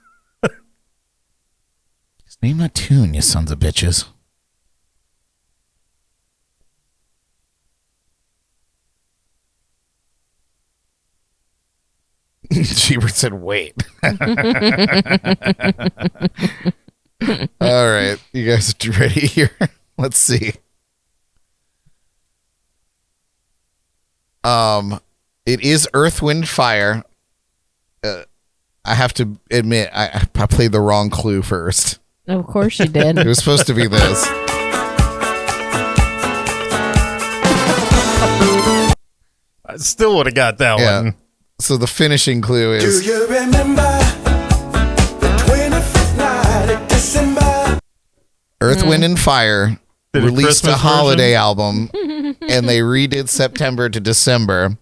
Just name that tune, you sons of bitches. Shebert said, wait. All right. You guys ready here? Let's see. It is Earth, Wind, Fire. I have to admit, I played the wrong clue first. Of course you did. It was supposed to be this. I still would have got that Yeah. one. So the finishing clue Do is you remember the 25th night of December? Earth, Wind, and Fire Did a released a Christmas holiday version? album, and they redid September to December.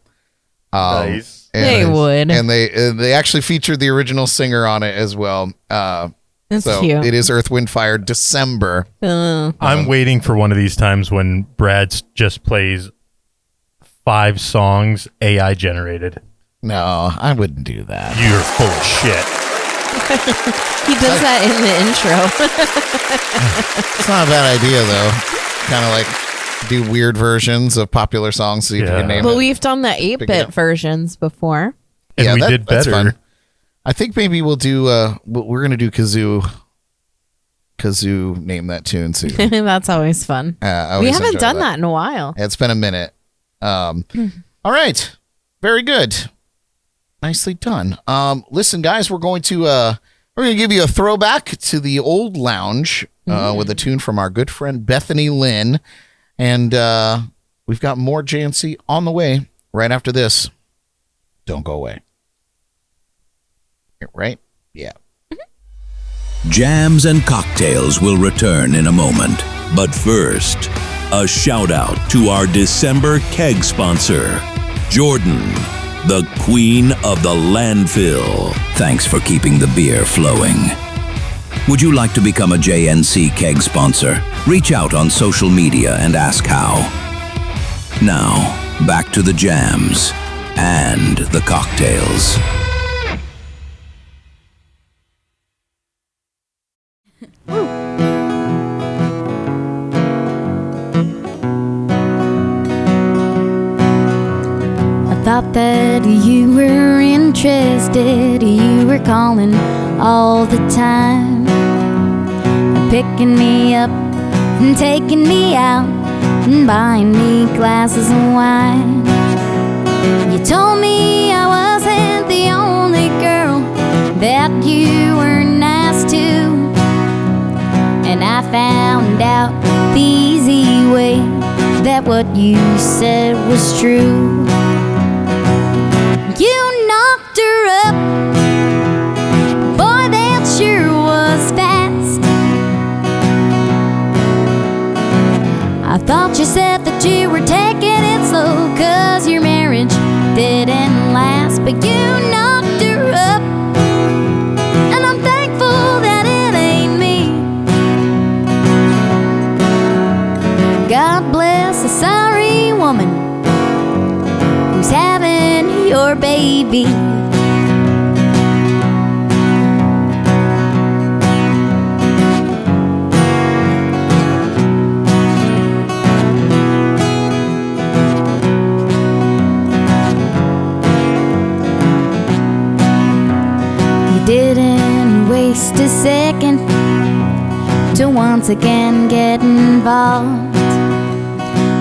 Nice. And They would. and they actually featured the original singer on it as well. That's So cute. it is Earth, Wind, Fire, December. I'm waiting for one of these times when Brad just plays 5 songs AI generated. No, I wouldn't do that. You're full of shit. He does that in the intro. It's not a bad idea though. Kind of like do weird versions of popular songs, see if you Yeah. can name But it. we've done the it 8-bit up. versions before. And we did that's better. fun. I think maybe we'll do. We're gonna do Kazoo. Kazoo, name that tune soon. That's always fun. I We always haven't enjoy done that in a while. It's been a minute. All right, very good, nicely done. Listen, guys, we're going to give you a throwback to the old lounge with a tune from our good friend Bethany Lynn, and we've got more JNC on the way right after this. don't go away. Right? Yeah. Jams and cocktails will return in a moment. But first, a shout out to our December keg sponsor, Jordan, the queen of the landfill. Thanks for keeping the beer flowing. Would you like to become a JNC keg sponsor? Reach out on social media and ask how. Now, back to the jams and the cocktails. I thought that you were interested, you were calling all the time, picking me up and taking me out and buying me glasses of wine. You told me I wasn't the only girl that you were nice to, and I found out the easy way that what you said was true. You knocked her up, boy, that sure was fast. I thought you said that you were taking it slow, 'cause your marriage didn't last, but you knocked her up, and I'm thankful that it ain't me. God bless a sorry woman who's having your baby. Didn't waste a second to once again get involved.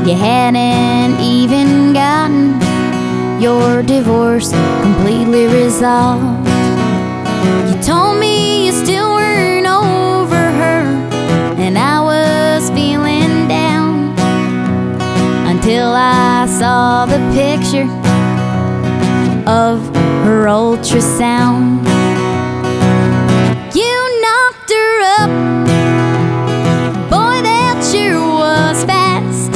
You hadn't even gotten your divorce completely resolved. You told me you still weren't over her, and I was feeling down until I saw the picture of her ultrasound. You knocked her up, boy, that sure was fast.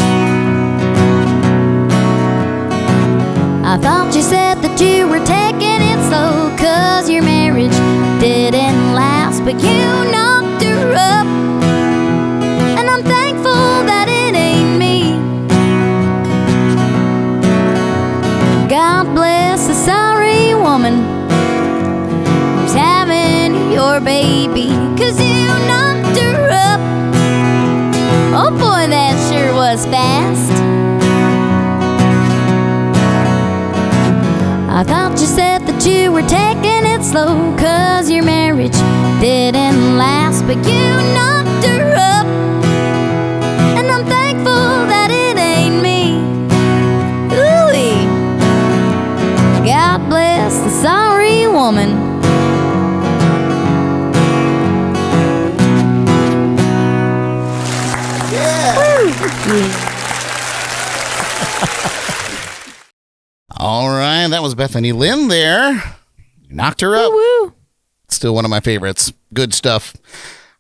I thought you said that you were taking it slow, 'cause your marriage didn't last, but you knocked her up, and I'm thankful that it ain't me. God bless a sorry woman who's having your baby, 'cause you knocked her up. Oh boy, that sure was fast. I thought you said that you were taking it slow, 'cause your marriage didn't last, but you knocked her up, and I'm thankful that it ain't me. Ooh-wee. God bless the sorry woman. All right, that was Bethany Lynn there. Knocked her up. Woo. Still one of my favorites. Good stuff.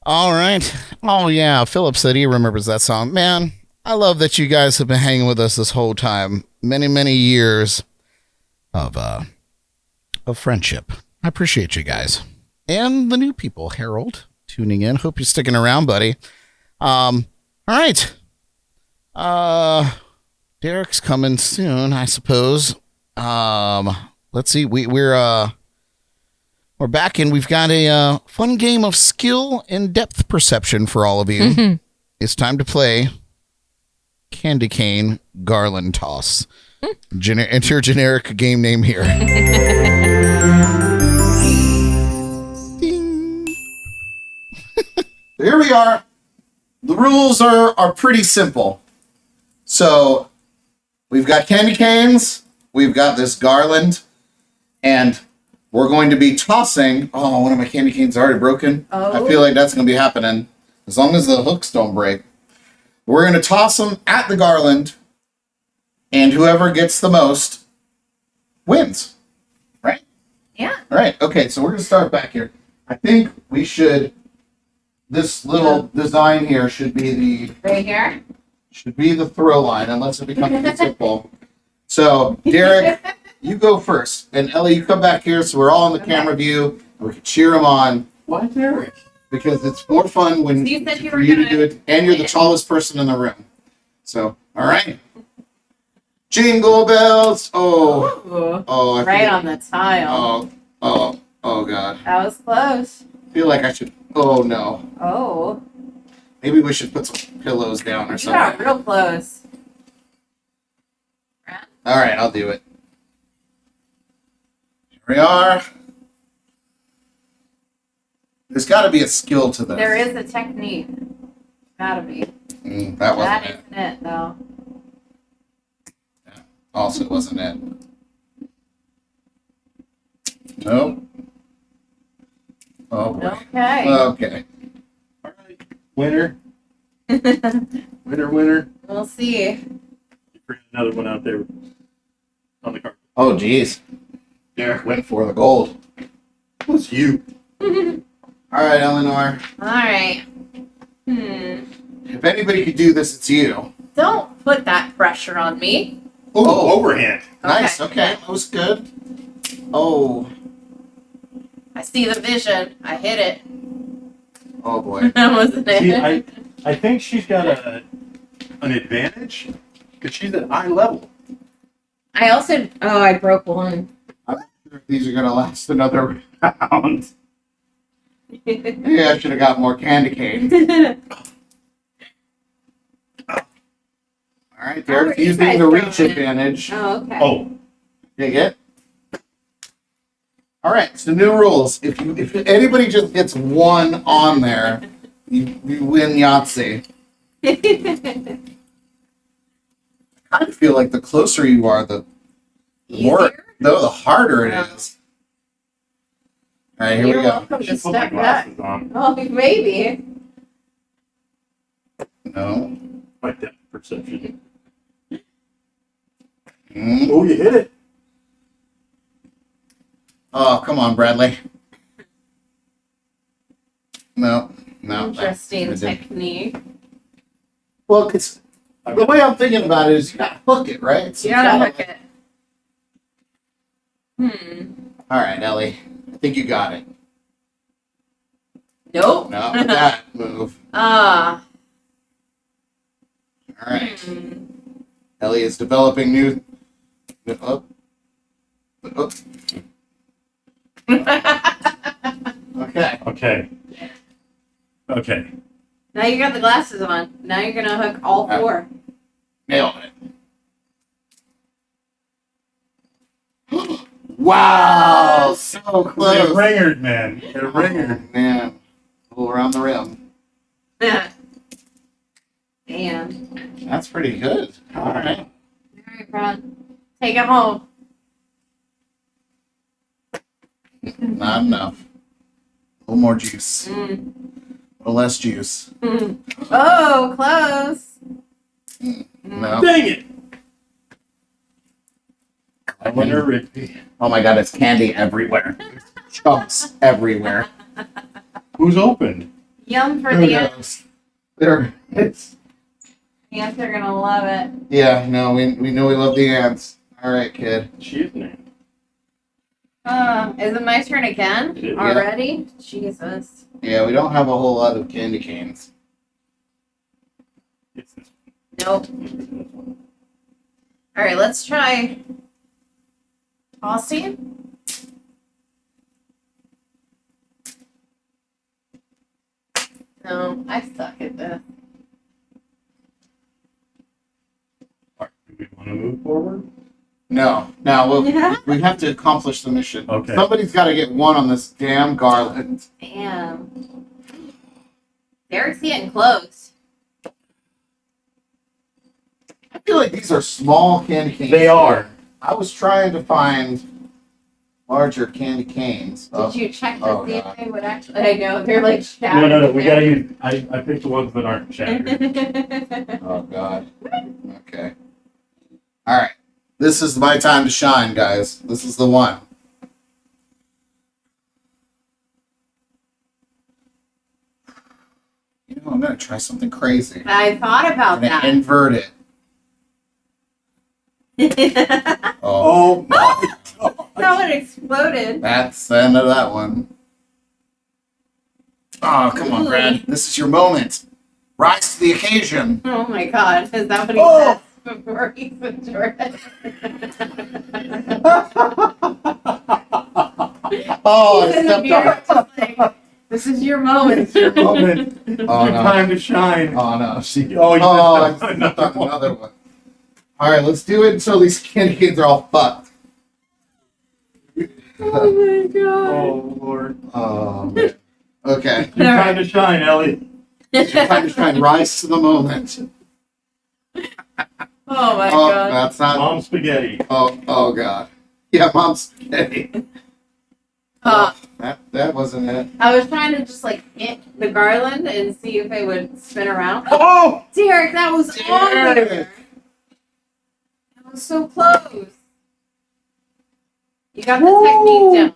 All right. Oh, yeah. Philip said he remembers that song. Man, I love that you guys have been hanging with us this whole time. Many, many years of friendship. I appreciate you guys. And the new people, Harold, tuning in. Hope you're sticking around, buddy. All right. Derek's coming soon, I suppose. Let's see. We're back, and we've got a fun game of skill and depth perception for all of you. Mm-hmm. It's time to play Cane Garland Toss. Enter generic game name here. Ding. Here we are. The rules are pretty simple. So we've got candy canes, we've got this garland, and we're going to be tossing. Oh, one of my candy canes is already broken. Oh. I feel like that's going to be happening as long as the hooks don't break. We're going to toss them at the garland, and whoever gets the most wins. Yeah. All right. Okay. So we're gonna start back here. I think we should. This little design here should be Right here. the throw line, unless it becomes a football. So Derek, you go first, and Ellie, you come back here, so we're all in the camera view, and we can cheer him on. Why Derek? Because it's more fun when So you said you for were you to gonna- do it, and you're the tallest person in the room. So, all right. Jingle bells. Ooh. I Right feel, on the tile. oh God. That was close. I feel like I should. Oh no. Oh. Maybe we should put some pillows down or You something. got real close. All right, I'll do it. Here we are. There's got to be a skill to this. There is a technique. Gotta be. That wasn't That it. isn't it, though. Also wasn't it. Nope. Oh boy. Okay. Okay. All right. Winner. Winner. We'll see. Bring another one out there on the card. Oh geez. Derek went for the gold. Who's you? All right, Eleanor. All right. If anybody could do this, it's you. Don't put that pressure on me. Oh, overhand. Nice. Okay, that was good. Oh. I see the vision. I hit it. Oh boy. That wasn't See, it. I think she's got an advantage because she's at eye level. I also. Oh, I broke one. I'm not sure if these are gonna last another round. Maybe I should have got more candy canes. All right, Derek's are you using guys the reach throwing? advantage. Oh, okay. Oh, Dig it. All right, so new rules. If anybody just gets one on there, you win Yahtzee. I kind of feel like the closer you are, the more, Easier? no, the harder it is. All right, here You're we go. welcome I to should put my step back. glasses on. Oh, maybe. No. My depth perception. Mm. Oh, you hit it. Oh, come on, Bradley. No. Interesting I didn't. technique. Well, because the way I'm thinking about it is you gotta hook it, right? So You gotta hook it. All right, Ellie. I think you got it. Nope. No, that move. Ah. All right. Ellie is developing new. Oh. Oh. Okay. Okay. Now you got the glasses on. Now you're gonna hook all four. Nailed it. Wow, so It close. ringered, man. It ringered. Man, all around the rim. Damn. That's pretty good. All right. All right, Brad. Take it home. Not enough. A little more juice. A little less juice. Oh, close. No. Dang it. I wonder, Rigby. Oh my god, it's candy everywhere. Chunks everywhere. Who's open? Yum for Who the ants. knows? There, it's. The ants are gonna love it. Yeah, no, we know we love the ants. All right, kid. She is an Is it my turn again? It is. Already? Jesus. Yeah, we don't have a whole lot of candy canes. It's this Nope. one. All right, let's try tossing. No, I suck at this. Do we want to move forward? No, we have to accomplish the mission. Okay. Somebody's got to get one on this damn garland. Damn. Derek's getting close. I feel like these are small candy canes. They are. I was trying to find larger candy canes. Did you check to oh, see God. if they would actually? I know they're like shattered. No. We gotta use. I picked the ones that aren't shattered. Oh God. Okay. All right. This is my time to shine, guys. This is the one. know, I'm gonna try something crazy. I thought about I'm gonna invert it. that. Oh, my God. That one exploded. that's the end of that one. Oh, come on, Brad. This is your moment. Rise to the occasion. Oh my god, is that what he Oh. said before he said Jordan? Oh, I He's in the stepped mirror, on. just like, this is your moment. Your moment. Oh, Your no. time to shine. Oh, no. She, Oh, you I messed up stepped on another one. All right, let's do it until these candy canes are all fucked. Oh my god. Oh, Lord. Oh, man. Okay. Your time to shine, Ellie. It's your time to shine. Rise to the moment. Oh my Oh, god. that's not. Mom spaghetti. Oh, God. Yeah, mom's spaghetti. That wasn't it. I was trying to just like hit the garland and see if it would spin around. Oh! Derek, that was on there. Derek. That was so close. You got the technique down.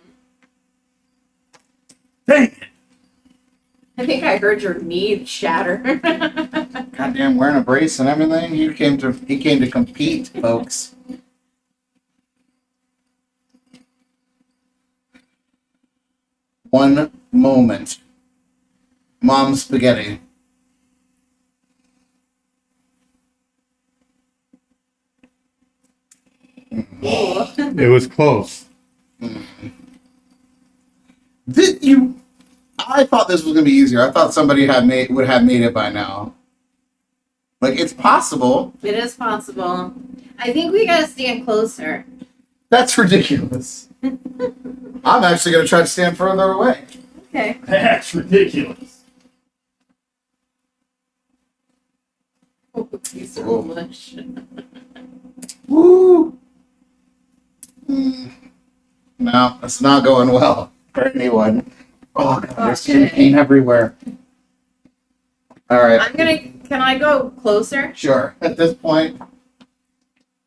Dang it. I think I heard your knee shatter. Goddamn, wearing a brace and everything. He came to compete, folks. One moment. Mom's spaghetti. It was close. Did you? I thought this was gonna be easier. I thought somebody would have made it by now. Like, it's possible. It is possible. I think we gotta stand closer. That's ridiculous. I'm actually gonna try to stand further away. Okay. That's ridiculous. Oh, you so much. Woo! No, it's not going well for anyone. Oh, God, there's candy cane everywhere. All right. Can I go closer? Sure. At this point,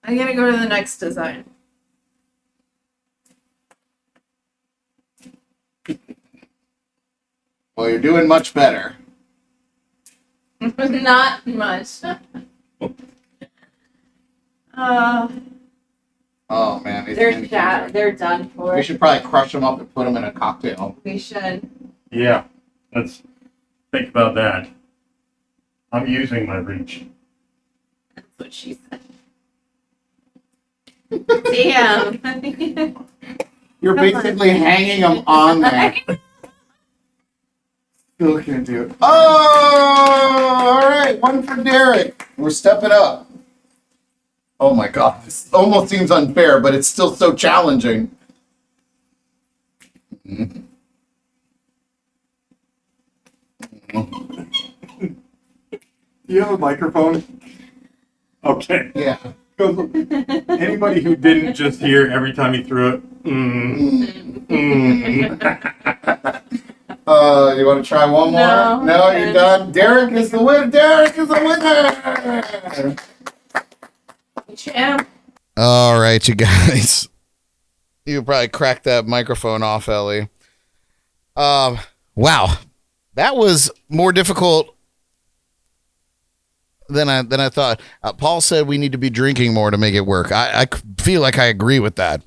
I'm gonna go to the next design. well, you're doing much better. Not much. Oh, man. these They're candy canes are- they're done for. We should probably crush them up and put them in a cocktail. We should. Yeah. Let's think about that. I'm using my reach. That's what she said. Damn. You're Come on. basically hanging them on there. Still can't do it. Oh, all right. One for Derek. We're stepping up. Oh my God. This almost seems unfair, but it's still so challenging. Do you have a microphone? Okay. Yeah. Anybody who didn't just hear every time he threw it, You want to try one more? No, No, I'm you're good. done. Derek is the winner. Derek is the winner. Champ. All right, you guys. You probably cracked that microphone off, Ellie. Wow, that was more difficult than I thought. Paul said we need to be drinking more to make it work. I feel like I agree with that.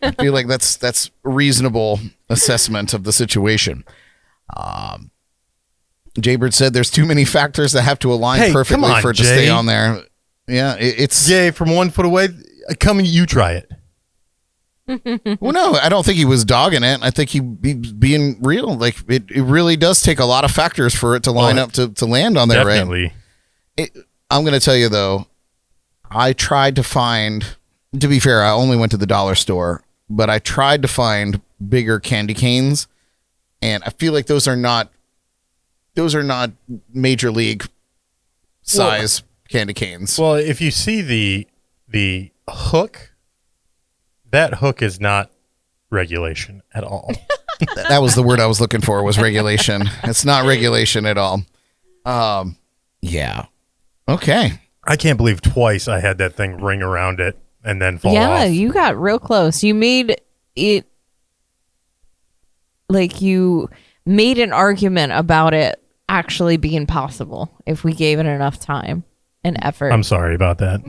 I feel like that's reasonable assessment of the situation. Jaybird said there's too many factors that have to align Hey, perfectly come on, for it to Jay. stay on there. Yeah, it's Jay, from 1 foot away, come and you try it. well, no, I don't think he was dogging it. I think he's being real. Like it really does take a lot of factors for it to line up to land on there, Definitely. right? I'm going to tell you though, I tried to find. To be fair, I only went to the dollar store, but I tried to find bigger candy canes, and I feel like those are not major league size candy canes. Well, if you see the hook, that hook is not regulation at all. That was the word I was looking for, was regulation. It's not regulation at all. Yeah. Okay. I can't believe twice I had that thing ring around it and then fall Yeah, off. you got real close. You made it like you made an argument about it actually being possible if we gave it enough time and effort. I'm sorry about that.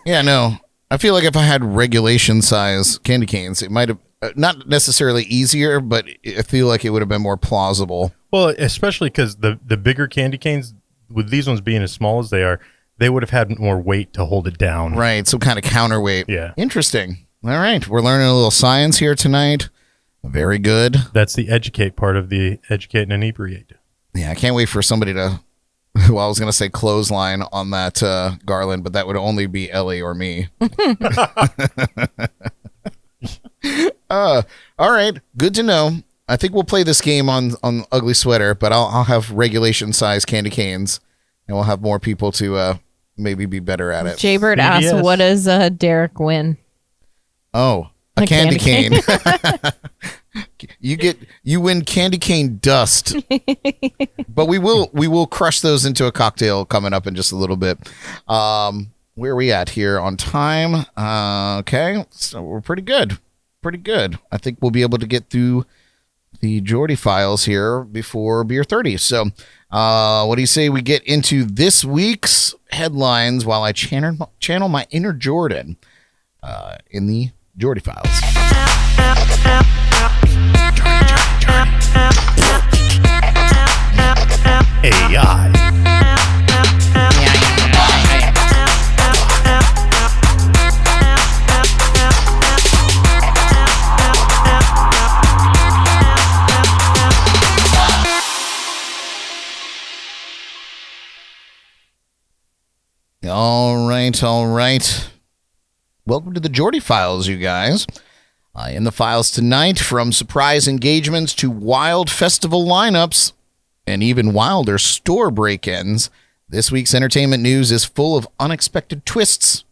Yeah, no. I feel like if I had regulation size candy canes, it might have not necessarily easier, but I feel like it would have been more plausible. Well, especially because the bigger candy canes, with these ones being as small as they are, they would have had more weight to hold it down. Right, some kind of counterweight. Yeah. Interesting. All right, we're learning a little science here tonight. Very good. That's the educate part of the educate and inebriate. Yeah, I can't wait for somebody to, well, I was going to say clothesline on that Garland, but that would only be Elly or me. All right, good to know. I think we'll play this game on Ugly Sweater, but I'll have regulation size candy canes, and we'll have more people to maybe be better at it. Jaybird asked, what does Derek win? Oh, a candy cane. You win candy cane dust. But we will crush those into a cocktail coming up in just a little bit. Where are we at here on time? Okay, so we're pretty good. Pretty good. I think we'll be able to get through the Jordy Files here before Beer 30. So what do you say we get into this week's headlines while I channel my inner Jordan in the Jordy Files. AI. All right. Welcome to the Jordy Files, you guys. In the files tonight, from surprise engagements to wild festival lineups and even wilder store break-ins, this week's entertainment news is full of unexpected twists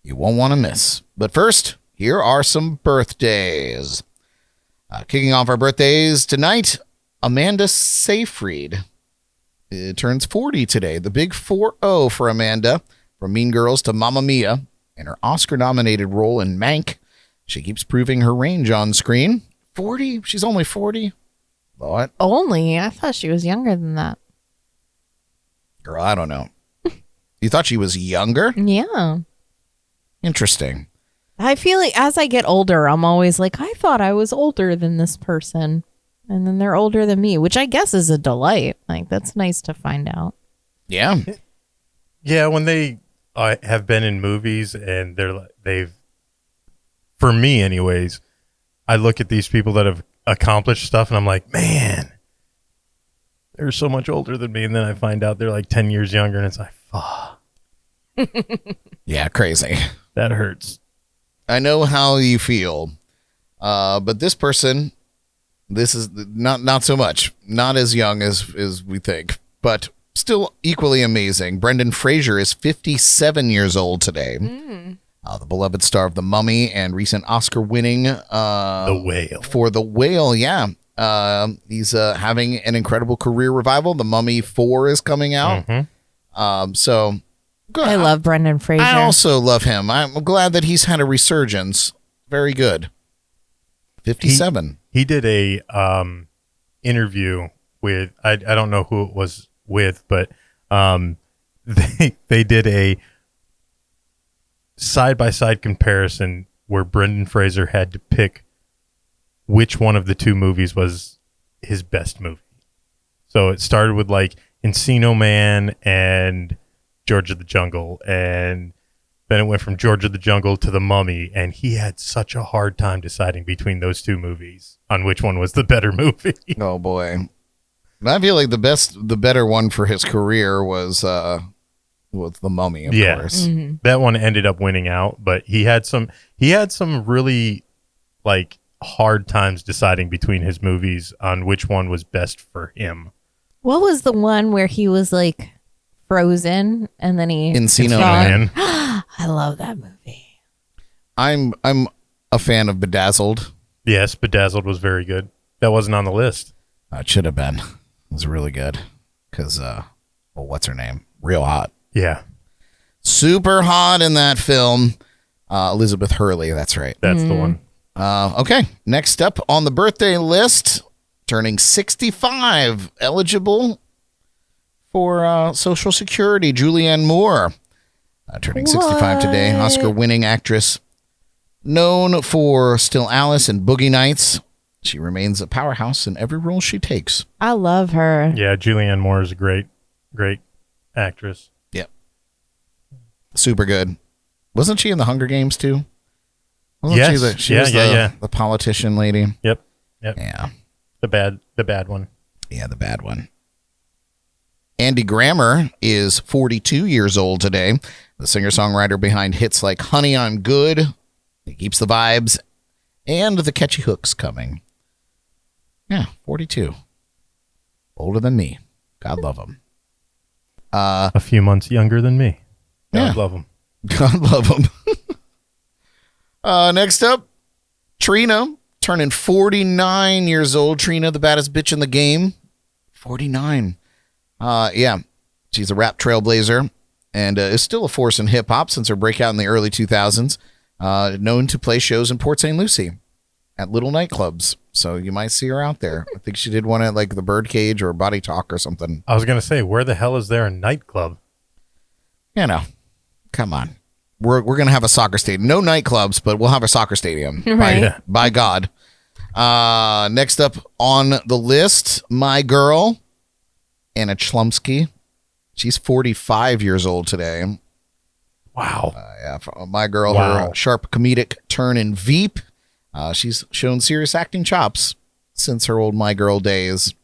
you won't want to miss. But first, here are some birthdays. Kicking off our birthdays tonight, Amanda Seyfried. It turns 40 today. The big 4-0 for Amanda, from Mean Girls to Mamma Mia, and her Oscar-nominated role in Mank. She keeps proving her range on screen. 40? She's only 40? What? Only? I thought she was younger than that. Girl, I don't know. You thought she was younger? Yeah. Interesting. I feel like as I get older, I'm always like, I thought I was older than this person. And then they're older than me, which I guess is a delight. Like, that's nice to find out. Yeah. Yeah, when they have been in movies and they've, for me anyways, I look at these people that have accomplished stuff and I'm like, man, they're so much older than me. And then I find out they're like 10 years younger and it's like, fuck. Yeah, crazy. That hurts. I know how you feel. But this person, this is not so much. Not as young as we think, but still equally amazing. Brendan Fraser is 57 years old today. The beloved star of The Mummy and recent Oscar-winning The Whale. For The Whale, yeah. He's having an incredible career revival. The Mummy 4 is coming out. So good. I love Brendan Fraser. I also love him. I'm glad that he's had a resurgence. Very good. 57. He did a interview with, I don't know who it was with, but they did a side-by-side comparison where Brendan Fraser had to pick which one of the two movies was his best movie. So it started with like Encino Man and George of the Jungle, and then it went from George of the Jungle to The Mummy, and he had such a hard time deciding between those two movies on which one was the better movie. Oh boy. I feel like the better one for his career was The Mummy, of course. That one ended up winning out, but he had some really like hard times deciding between his movies on which one was best for him. What was the one where he was like frozen and then he Encino Man. I love that movie. I'm a fan of Bedazzled. Yes, Bedazzled was very good. That wasn't on the list. It should have been. It was really good because what's her name? Real hot. Yeah. Super hot in that film. Elizabeth Hurley, that's right. That's the one. Okay, next up on the birthday list, turning 65, eligible for Social Security. Julianne Moore, turning 65 today. Oscar-winning actress, known for Still Alice and Boogie Nights. She remains a powerhouse in every role she takes. I love her. Yeah, Julianne Moore is a great actress. Yep. Super good. Wasn't she in the Hunger Games too? Yes. She was the politician lady. Yep. Yeah. The bad one. Yeah, the bad one. Andy Grammer is 42 years old today. The singer-songwriter behind hits like Honey, I'm Good. He keeps the vibes and the catchy hooks coming. Yeah, 42. Older than me. God love him. A few months younger than me. God love him. God love him. Next up, Trina, turning 49 years old. Trina, the baddest bitch in the game. 49. Yeah, she's a rap trailblazer and is still a force in hip-hop since her breakout in the early 2000s. Known to play shows in Port St. Lucie at little nightclubs. So you might see her out there. I think she did one at like the Birdcage or Body Talk or something. I was going to say, where the hell is there a nightclub? You know, come on. We're going to have a soccer stadium. No nightclubs, but we'll have a soccer stadium. Right. By God. Next up on the list, my girl, Anna Chlumsky. She's 45 years old today. Wow. Yeah, my girl, her sharp comedic turn in Veep. She's shown serious acting chops since her old My Girl days.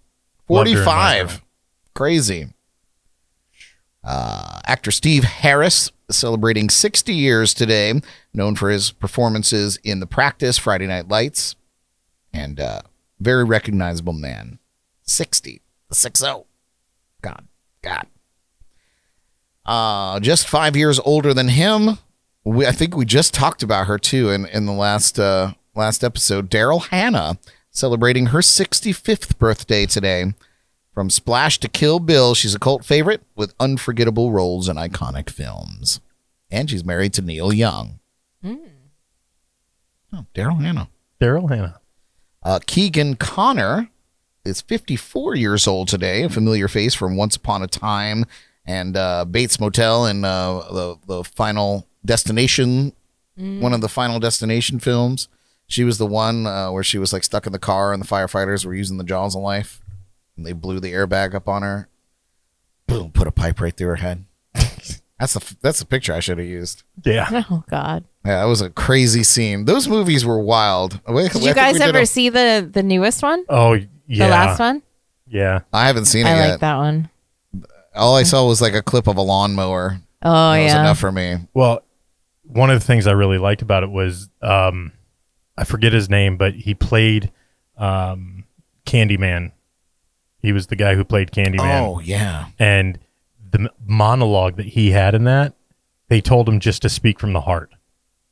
45. Crazy. Actor Steve Harris is celebrating 60 years today, known for his performances in The Practice, Friday Night Lights, and very recognizable man. 60. The 6-0. God. Just 5 years older than him. I think we just talked about her too in the last episode. Daryl Hannah celebrating her 65th birthday today. From Splash to Kill Bill, she's a cult favorite with unforgettable roles in iconic films. And she's married to Neil Young. Oh, Daryl Hannah. Keegan Connor is 54 years old today, a familiar face from Once Upon a Time and Bates Motel and the Final Destination, one of the Final Destination films. She was the one where she was like stuck in the car and the firefighters were using the jaws of life. And they blew the airbag up on her. Boom, put a pipe right through her head. That's the picture I should have used. Yeah. Oh, God. Yeah, that was a crazy scene. Those movies were wild. Did you guys ever see the newest one? Oh, yeah. The last one? Yeah. I haven't seen it I yet. like that one. All I saw was like a clip of a lawnmower. Oh, that was yeah. enough for me. Well, one of the things I really liked about it was, I forget his name, but he played Candyman. He was the guy who played Candyman. Oh, yeah. And the monologue that he had in that, they told him just to speak from the heart.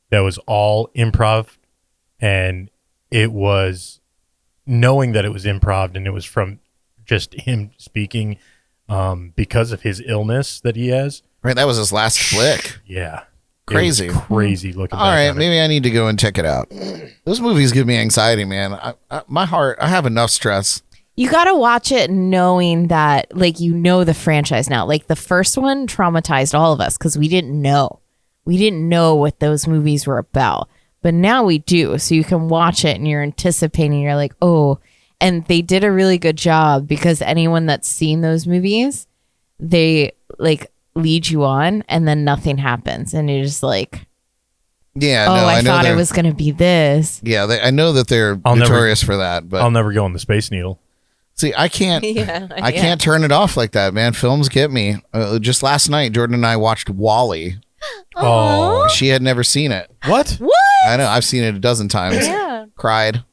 That was all improv. And it was knowing that it was improv and it was from just him speaking because of his illness that he has. Right, that was his last flick. Yeah. Crazy. It was crazy looking All back right, on it. maybe I need to go and check it out. Those movies give me anxiety, man. My heart, I have enough stress. You got to watch it knowing that, like, you know the franchise now. Like, the first one traumatized all of us because we didn't know. We didn't know what those movies were about. But now we do. So you can watch it and you're anticipating. You're like, oh. And they did a really good job because anyone that's seen those movies, they, like, lead you on and then nothing happens. And you're just like, yeah, oh, no, I know thought it was going to be this. Yeah, I know that they're notorious for that. But I'll never go on the Space Needle. See, I can't. I Yeah. can't turn it off like that, man. Films get me. Just last night, Jordan and I watched Wall-E. Oh, She had never seen it. what? What? I know. I've seen it a dozen times. Yeah. Cried.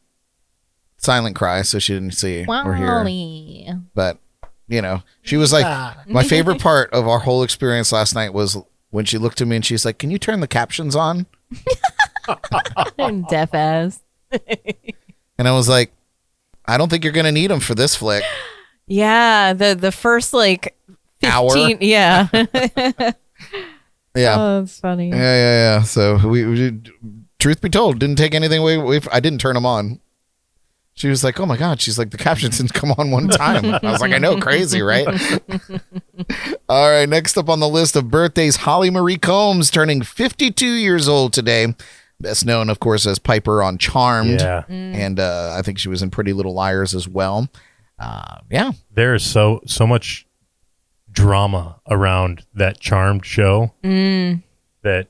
Silent cry, so she didn't see or hear. Wall-E. But, you know, she was like, my favorite part of our whole experience last night was when she looked at me and she's like, can you turn the captions on? Deaf ass. And I was like, I don't think you're going to need them for this flick. Yeah, the first like 15, Hour? yeah. Yeah. Oh, that's funny. Yeah. So we truth be told, didn't take anything away. I didn't turn them on. She was like, oh my God. She's like, the captions didn't come on one time. I was like, I know, crazy, right? All right, next up on the list of birthdays, Holly Marie Combs turning 52 years old today. Best known, of course, as Piper on Charmed. Yeah. And I think she was in Pretty Little Liars as well. Yeah. There is so much drama around that Charmed show that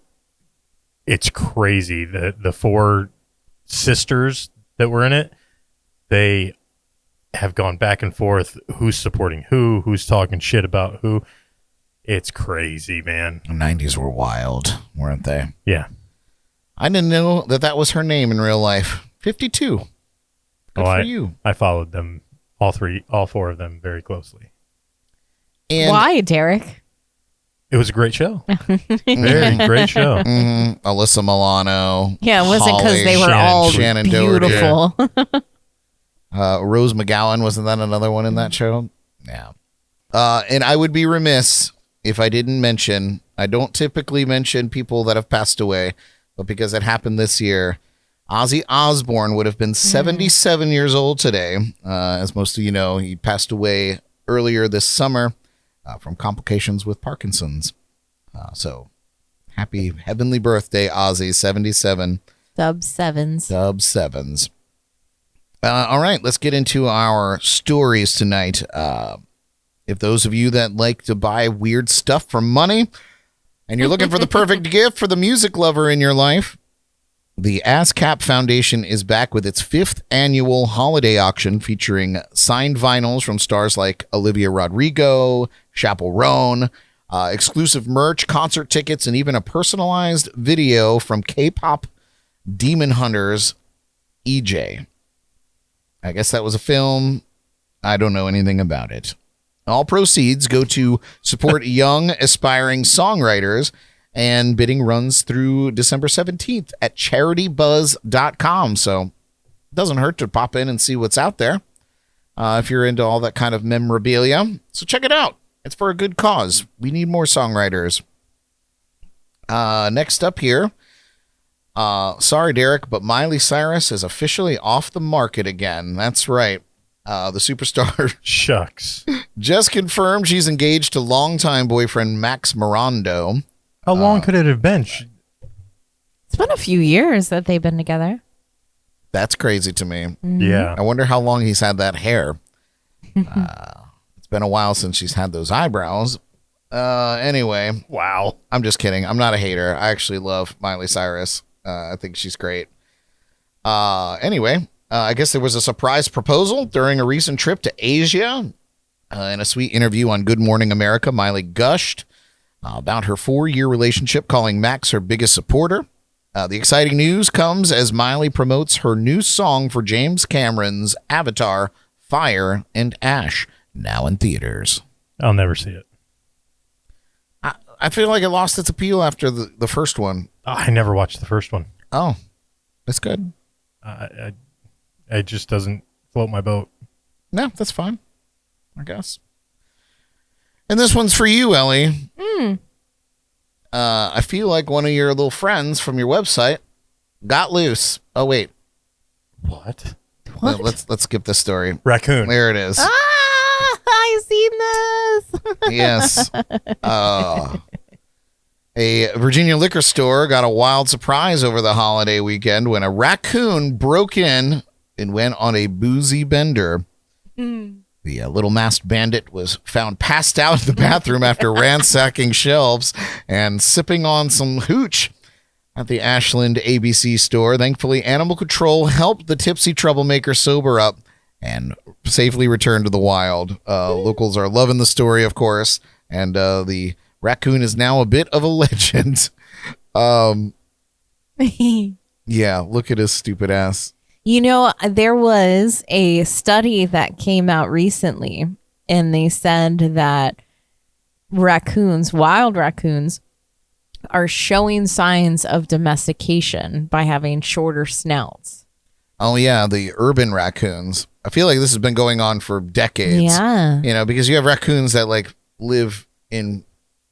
it's crazy. The four sisters that were in it, they have gone back and forth. Who's supporting who's talking shit about who. It's crazy, man. The 90s were wild, weren't they? Yeah. I didn't know that was her name in real life. 52. Good for you. I followed them, all four of them, very closely. And Why, Derek? It was a great show. Very great show. Alyssa Milano. Yeah, it wasn't because Holly, they were all Shannon Doherty. beautiful. Rose McGowan, wasn't that another one in that show? Yeah. And I would be remiss if I didn't mention, I don't typically mention people that have passed away, but because it happened this year, Ozzy Osbourne would have been 77 years old today. As most of you know, he passed away earlier this summer from complications with Parkinson's. So happy heavenly birthday, Ozzy, 77. Sub sevens. Sub sevens. All right, let's get into our stories tonight. If those of you that like to buy weird stuff for money and you're looking for the perfect gift for the music lover in your life, the ASCAP Foundation is back with its 5th annual holiday auction featuring signed vinyls from stars like Olivia Rodrigo, Chappell Roan, exclusive merch, concert tickets, and even a personalized video from K-pop Demon Hunters EJ. I guess that was a film. I don't know anything about it. All proceeds go to support young, aspiring songwriters, and bidding runs through December 17th at CharityBuzz.com. So it doesn't hurt to pop in and see what's out there if you're into all that kind of memorabilia. So check it out. It's for a good cause. We need more songwriters. Next up here. Sorry, Derek, but Miley Cyrus is officially off the market again. That's right. The superstar Shucks. just confirmed she's engaged to longtime boyfriend Max Morando. How long could it have been? It's been a few years that they've been together. That's crazy to me. Yeah. I wonder how long he's had that hair. It's been a while since she's had those eyebrows. Anyway. Wow. I'm just kidding. I'm not a hater. I actually love Miley Cyrus. I think she's great. Anyway, I guess there was a surprise proposal during a recent trip to Asia. In a sweet interview on Good Morning America, Miley gushed about her 4-year relationship, calling Max her biggest supporter. The exciting news comes as Miley promotes her new song for James Cameron's Avatar, Fire and Ash, now in theaters. I'll never see it. I feel like it lost its appeal after the first one. I never watched the first one. Oh, that's good. It just doesn't float my boat. No, that's fine, I guess. And this one's for you, Ellie. I feel like one of your little friends from your website got loose. Oh, wait. What? Let's skip this story. Raccoon. There it is. I've seen this. Yes. A Virginia liquor store got a wild surprise over the holiday weekend when a raccoon broke in and went on a boozy bender. The little masked bandit was found passed out in the bathroom after ransacking shelves and sipping on some hooch at the Ashland ABC store. Thankfully, animal control helped the tipsy troublemaker sober up and safely return to the wild. Locals are loving the story, of course, and the raccoon is now a bit of a legend. Yeah, look at his stupid ass. You know, there was a study that came out recently, and they said that raccoons, wild raccoons, are showing signs of domestication by having shorter snouts. Oh, yeah, the urban raccoons. I feel like this has been going on for decades. Yeah. You know, because you have raccoons that, like, live in,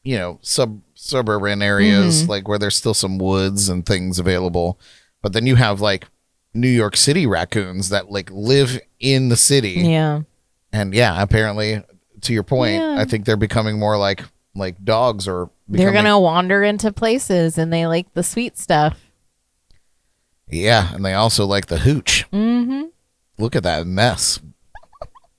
you know, suburban areas, like, where there's still some woods and things available. But then you have, like, New York City raccoons that like live in the city. Yeah. And yeah, apparently, to your point, Yeah. I think they're becoming more like dogs or They're going to wander into places and they like the sweet stuff. Yeah, and they also like the hooch. Mm-hmm. Look at that mess.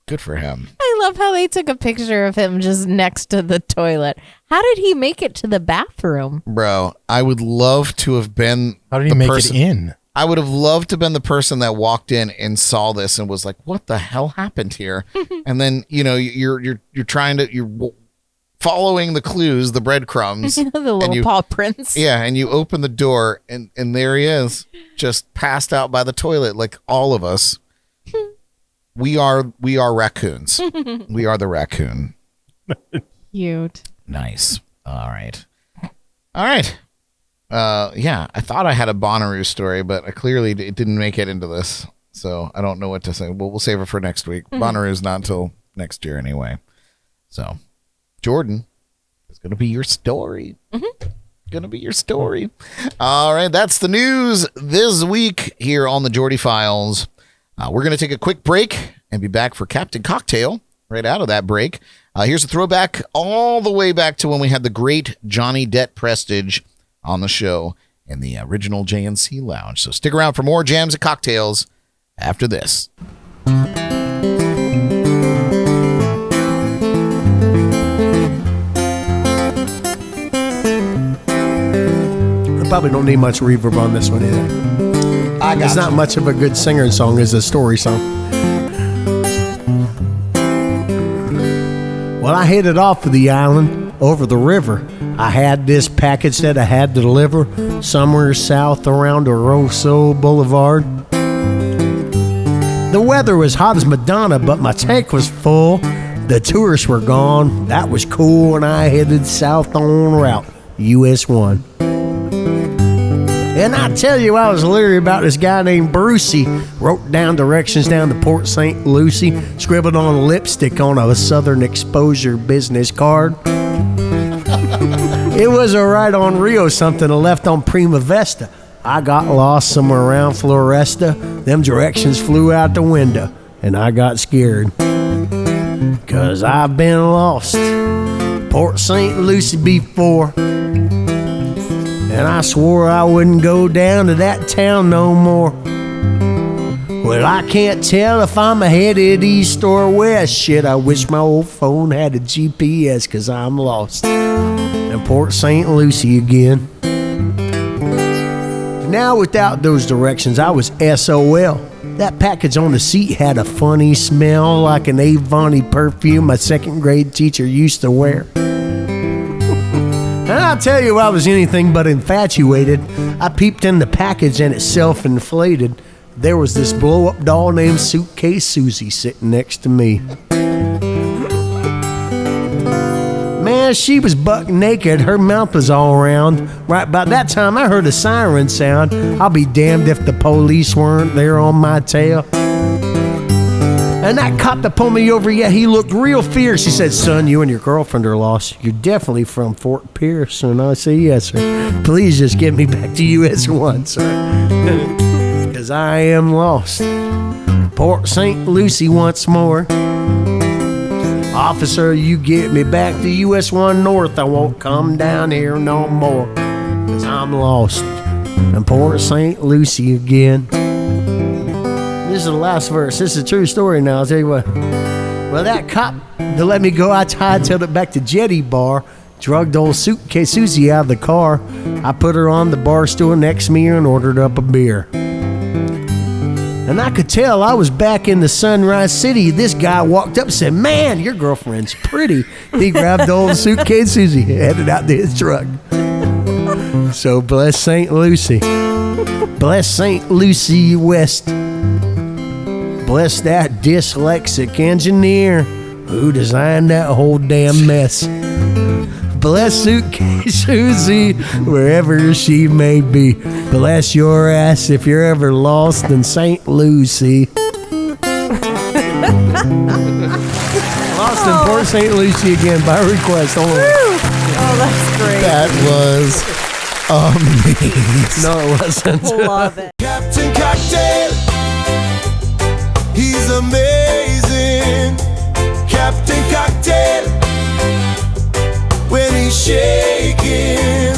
Good for him. I love how they took a picture of him just next to the toilet. How did he make it to the bathroom? Bro, I would love to have been How did he make it in? I would have loved to have been the person that walked in and saw this and was like, "What the hell happened here?" And then, you're trying to you're following the clues, the breadcrumbs, the little paw prints. Yeah, and you open the door and there he is, just passed out by the toilet like all of us. We are raccoons. We are the raccoon. Cute. Nice. All right. Yeah, I thought I had a Bonnaroo story, but it didn't make it into this. So I don't know what to say. We'll save it for next week. Bonnaroo's not until next year anyway. So, Jordan, it's going to be your story. Going to be your story. All right, that's the news this week here on the Jordy Files. We're going to take a quick break and be back for Captain Cocktail right out of that break. Here's a throwback all the way back to when we had the great Johnny Det Prestige on the show in the original JNC Lounge. So stick around for more jams and cocktails after this. I probably don't need much reverb on this one either. It's not much of a good singer song as a story song. Well, I headed off of the island over the river. I had this package that I had to deliver somewhere south around Oroso Boulevard. The weather was hot as Madonna, but my tank was full. The tourists were gone. That was cool, and I headed south on route US 1. And I tell you, I was leery about this guy named Brucey. Wrote down directions down to Port St. Lucie, scribbled on lipstick on a Southern Exposure business card. It was a right on Rio something, a left on Prima Vesta. I got lost somewhere around Floresta. Them directions flew out the window, and I got scared. 'Cause I've been lost Port St. Lucie before. And I swore I wouldn't go down to that town no more. Well, I can't tell if I'm headed east or west. Shit, I wish my old phone had a GPS, 'cause I'm lost in Port St. Lucie again. Now, without those directions, I was SOL. That package on the seat had a funny smell, like an Avon perfume my second grade teacher used to wear. And I'll tell you, I was anything but infatuated. I peeped in the package and it self-inflated. There was this blow-up doll named Suitcase Susie sitting next to me. Man, she was buck naked. Her mouth was all round. Right about that time, I heard a siren sound. I'll be damned if the police weren't there on my tail. And that cop that pulled me over, yeah, he looked real fierce. He said, "Son, you and your girlfriend are lost. You're definitely from Fort Pierce." And I said, "Yes, sir. Please just get me back to US 1, sir. Because I am lost. Port St. Lucie once more. Officer, you get me back to US 1 North. I won't come down here no more. Because I'm lost in Port St. Lucie again." This is the last verse. This is a true story now, I'll tell you what. Well, that cop that let me go, I hightailed it back to Jetty Bar, drugged old Suitcase Susie out of the car. I put her on the bar stool next to me and ordered up a beer. And I could tell I was back in the Sunrise City. This guy walked up and said, "Man, your girlfriend's pretty." He grabbed old Suitcase Susie and headed out to his truck. So bless St. Lucie. Bless St. Lucie West. Bless that dyslexic engineer who designed that whole damn mess. Bless Suitcase Susie wherever she may be. Bless your ass if you're ever lost in St. Lucie. Lost in Port St. Lucie again by request only. Oh, that's great. That was amazing. No, it wasn't. Love it. Captain Cocktail, he's amazing. Captain Cocktail, when he's shaking,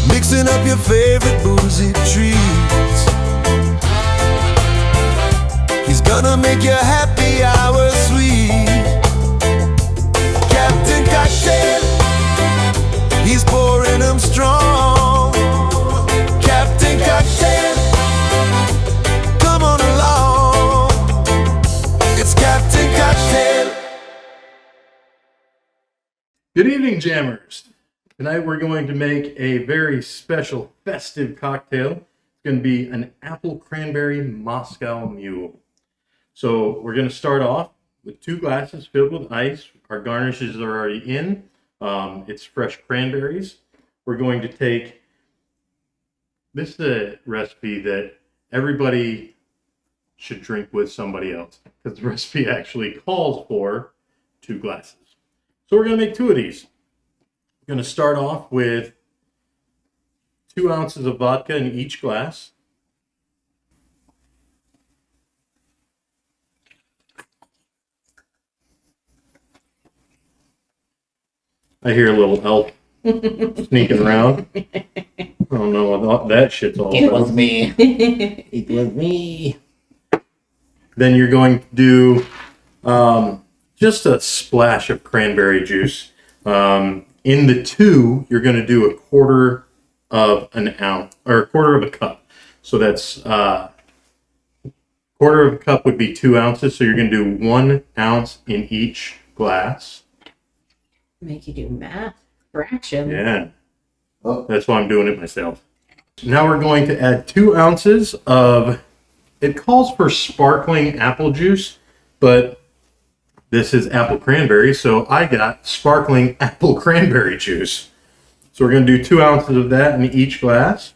mixing up your favorite boozy treats. He's gonna make your happy hour sweet. Captain Cocktail, he's pouring them strong. Captain Cocktail, come on along. It's Captain Cocktail. Good evening, jammers. Tonight we're going to make a very special festive cocktail. It's going to be an Apple Cranberry Moscow Mule. So we're going to start off with 2 glasses filled with ice. Our garnishes are already in. It's fresh cranberries. We're going to take, this is a recipe that everybody should drink with somebody else, because the recipe actually calls for 2 glasses. So we're going to make 2 of these. We're going to start off with 2 ounces of vodka in each glass. I hear a little elf sneaking around. I don't know what that shit's all It about. was me. It was me. Then you're going to do just a splash of cranberry juice. In the 2, you're going to do a quarter of an ounce, or a quarter of a cup. So that's quarter of a cup would be 2 ounces. So you're going to do 1 ounce in each glass. Make you do math fractions. Yeah. That's why I'm doing it myself. Now we're going to add 2 ounces of, it calls for sparkling apple juice, but this is apple cranberry, so I got sparkling apple cranberry juice. So we're going to do 2 ounces of that in each glass.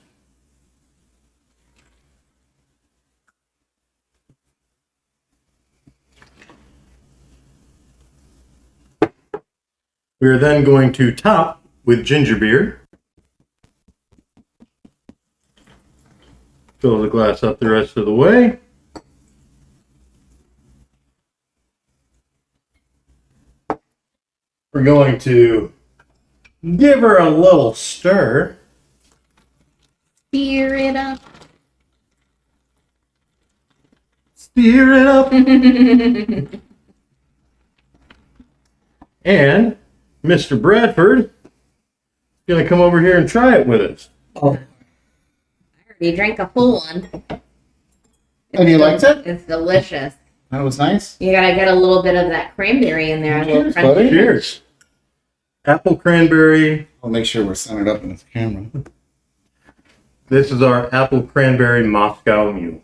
We are then going to top with ginger beer. Fill the glass up the rest of the way. We're going to give her a little stir. Stir it up. Stir it up. And Mr. Bradford is going to come over here and try it with us. I already drank a full one. And you liked it? It's delicious. That was nice. You gotta get a little bit of that cranberry in there. Cheers, buddy. Cheers. Apple cranberry. I'll make sure we're centered up in the camera. This is our Apple Cranberry Moscow Mule.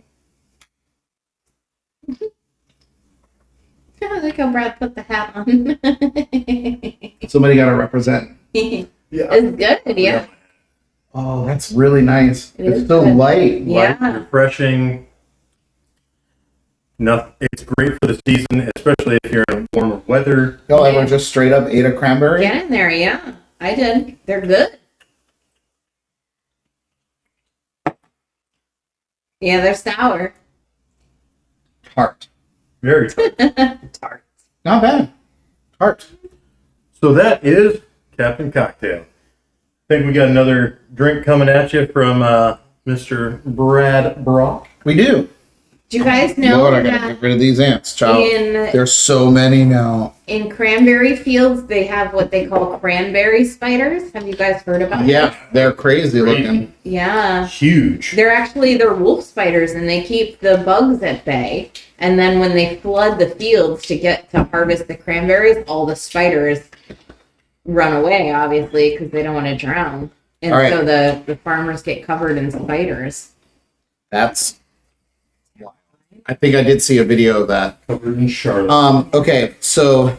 I like how Brad put the hat on. Somebody got to represent. It's good, yeah. Oh, that's really nice. It It's is so good. light. Yeah. Refreshing. It's great for the season, especially if you're in warmer weather. Y'all ever just straight up ate a cranberry? Get in there, yeah. I did. They're good. Yeah, they're sour. Tart. Very tart. Tart. Not bad. Tart. So that is Captain Cocktail. I think we got another drink coming at you from Mr. Brad Brock. We do. Do you guys know Lord, I gotta that get rid of these ants, child. in There's so many now. in cranberry fields they have what they call cranberry spiders? Have you guys heard about Yeah, they're crazy looking. Yeah. Huge. They're wolf spiders and they keep the bugs at bay. And then when they flood the fields to get to harvest the cranberries, all the spiders run away, obviously, because they don't want to drown. And All right. so the farmers get covered in spiders. That's. I think I did see a video of that. Covered in Charlotte. Okay, so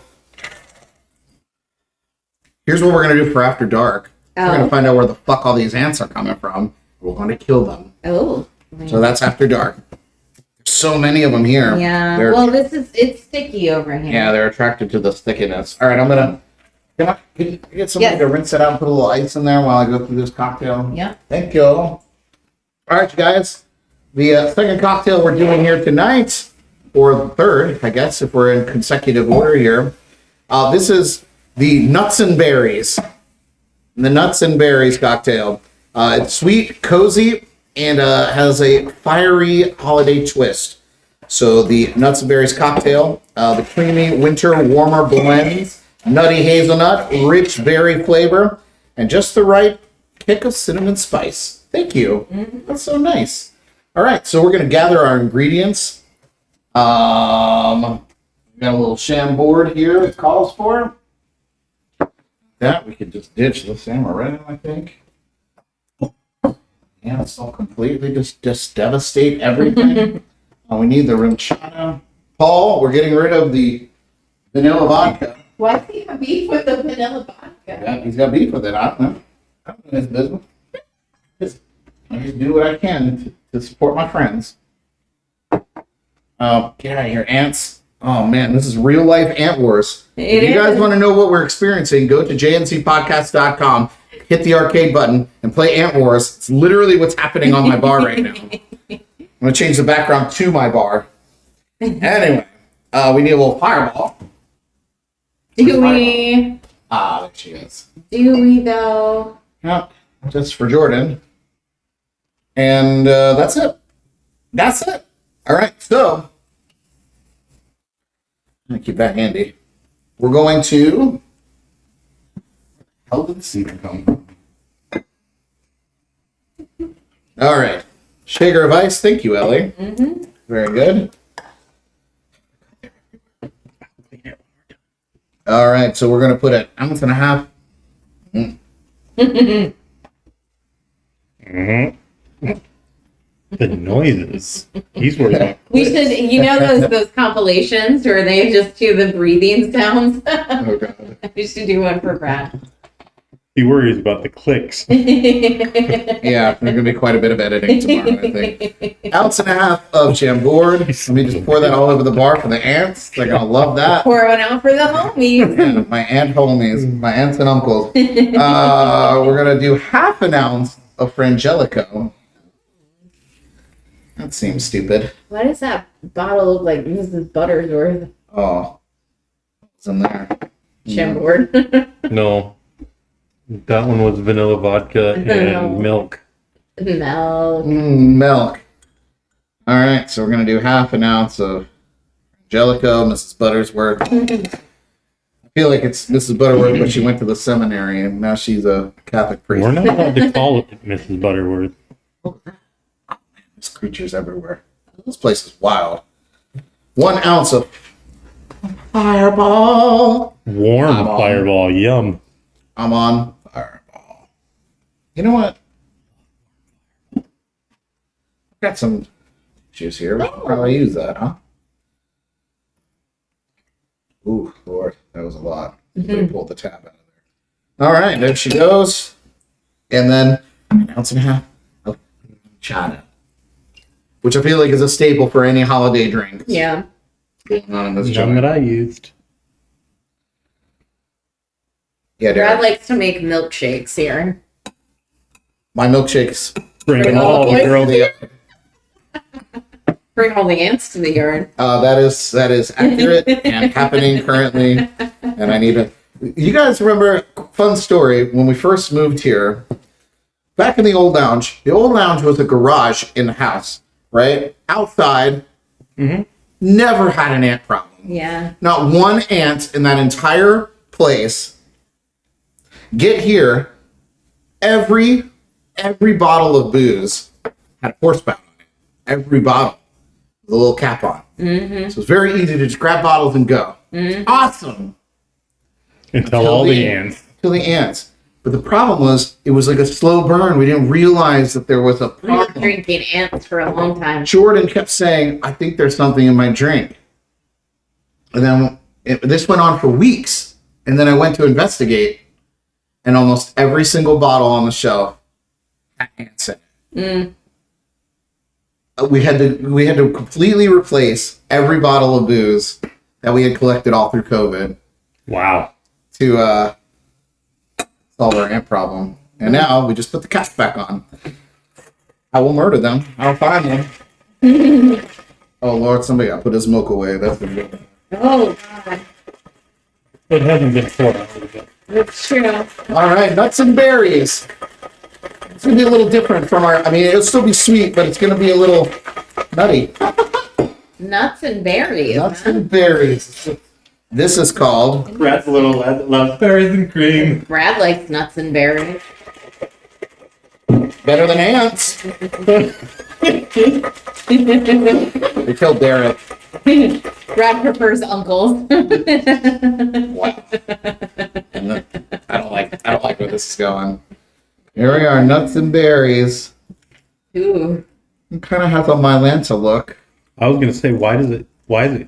here's what we're gonna do for after dark. We're gonna find out where the fuck all these ants are coming from. We're gonna kill them. Oh. So that's after dark. There's so many of them here. Yeah. They're, Well, it's sticky over here. yeah, they're attracted to the stickiness. All right, I'm gonna Can you get somebody to rinse it out and put a little ice in there while I go through this cocktail? Yeah. Thank you. All right, you guys. The second cocktail we're doing here tonight, or the third, I guess, if we're in consecutive order here. This is the Nuts and Berries. The Nuts and Berries cocktail. It's sweet, cozy, and has a fiery holiday twist. So the Nuts and Berries cocktail, the creamy winter warmer blends, nutty hazelnut, rich berry flavor, and just the right kick of cinnamon spice. Thank you. That's so nice. All right, so we're going to gather our ingredients. We got a little Chambord here it calls for. That we could just ditch the amaretto, I think. Yeah, it's all completely just devastate everything. We need the ranchada. Paul, we're getting rid of the vanilla vodka. Why does he have beef with the vanilla vodka? Yeah, he's got beef with it. I don't know. I don't know his business. I just do what I can to support my friends. Get out of here, ants. Oh, man, this is real life ant wars. If you guys want to know what we're experiencing, go to jncpodcast.com, hit the arcade button, and play Ant Wars. It's literally what's happening on my bar right now. I'm going to change the background to my bar. Anyway, we need a little fireball. Do we? Ah, there she is. Do we, though? Yep, just for Jordan. And that's it. That's it. All right, so I'm going to keep that handy. We're going to... How did the cedar come from? All right. Shaker of ice. Thank you, Ellie. Very good. All right, so we're going to put an ounce and a half. The noises. He's worried about. We should, you know, those compilations where they just do the breathing sounds. Oh, God. We should do one for Brad. He worries about the clicks. Yeah, there's going to be quite a bit of editing tomorrow, I think. Ounce and a half of Chambord. Let me just pour that all over the bar for the ants. They're going to love that. Pour one out for the homies. Yeah, my ant homies, my aunts and uncles. We're going to do half an ounce of Frangelico. That seems stupid. Why does that bottle look like Mrs. Buttersworth? Oh, what's in there? Chambord. No. That one was vanilla vodka and milk. Milk. Milk. All right, so we're going to do half an ounce of Angelico, Mrs. Buttersworth. I feel like it's Mrs. Butterworth, but she went to the seminary, and now she's a Catholic priest. We're not allowed to call it Mrs. Butterworth. There's creatures everywhere. This place is wild. 1 ounce of Fireball. Warm Fireball, yum. I'm on Fireball. You know what? I've got some juice here. We should probably use that, huh? Ooh, Lord, that was a lot. They pulled the tap out of there. All right, there she goes. And then 1.5 ounces of chana, which I feel like is a staple for any holiday drink. Yeah. On this None that I used. Yeah, Brad Derek. likes to make milkshakes here. My milkshakes. Bring Bring them all all, the the girls. Bring all the ants to the yard. That is accurate and happening currently. And I need to. You guys remember, fun story, when we first moved here, back in the old lounge was a garage in the house, right? Outside, never had an ant problem. Yeah. Not one ant in that entire place. Get here, every bottle of booze had a horse spout on it. Every bottle with a little cap on. So it's very easy to just grab bottles and go. Awesome. Until all the ants. Till the ants. But the problem was, it was like a slow burn. We didn't realize that there was a We've been problem. drinking ants for a long time. Jordan kept saying, I think there's something in my drink. And then this went on for weeks. And then I went to investigate, and almost every single bottle on the shelf had ants in it. We had to completely replace every bottle of booze that we had collected all through COVID Wow. to solve our ant problem. And now we just put the cats back on. I will murder them. I'll find them. Oh Lord, somebody got to put his milk away. That's the good. Oh, God. It hasn't been 4 hours yet. That's true. All right, nuts and berries. It's gonna be a little different from our. I mean, it'll still be sweet, but it's gonna be a little nutty. Nuts and berries. Nuts and berries. This is called. Brad's a little lad that loves berries and cream. Brad likes nuts and berries. Better than ants. They killed Derek. Brad prefers uncles. Wow. I don't like where this is going. Here we are, nuts and berries. Ooh. It kind of has a Mylanta look. I was gonna say, why is it like?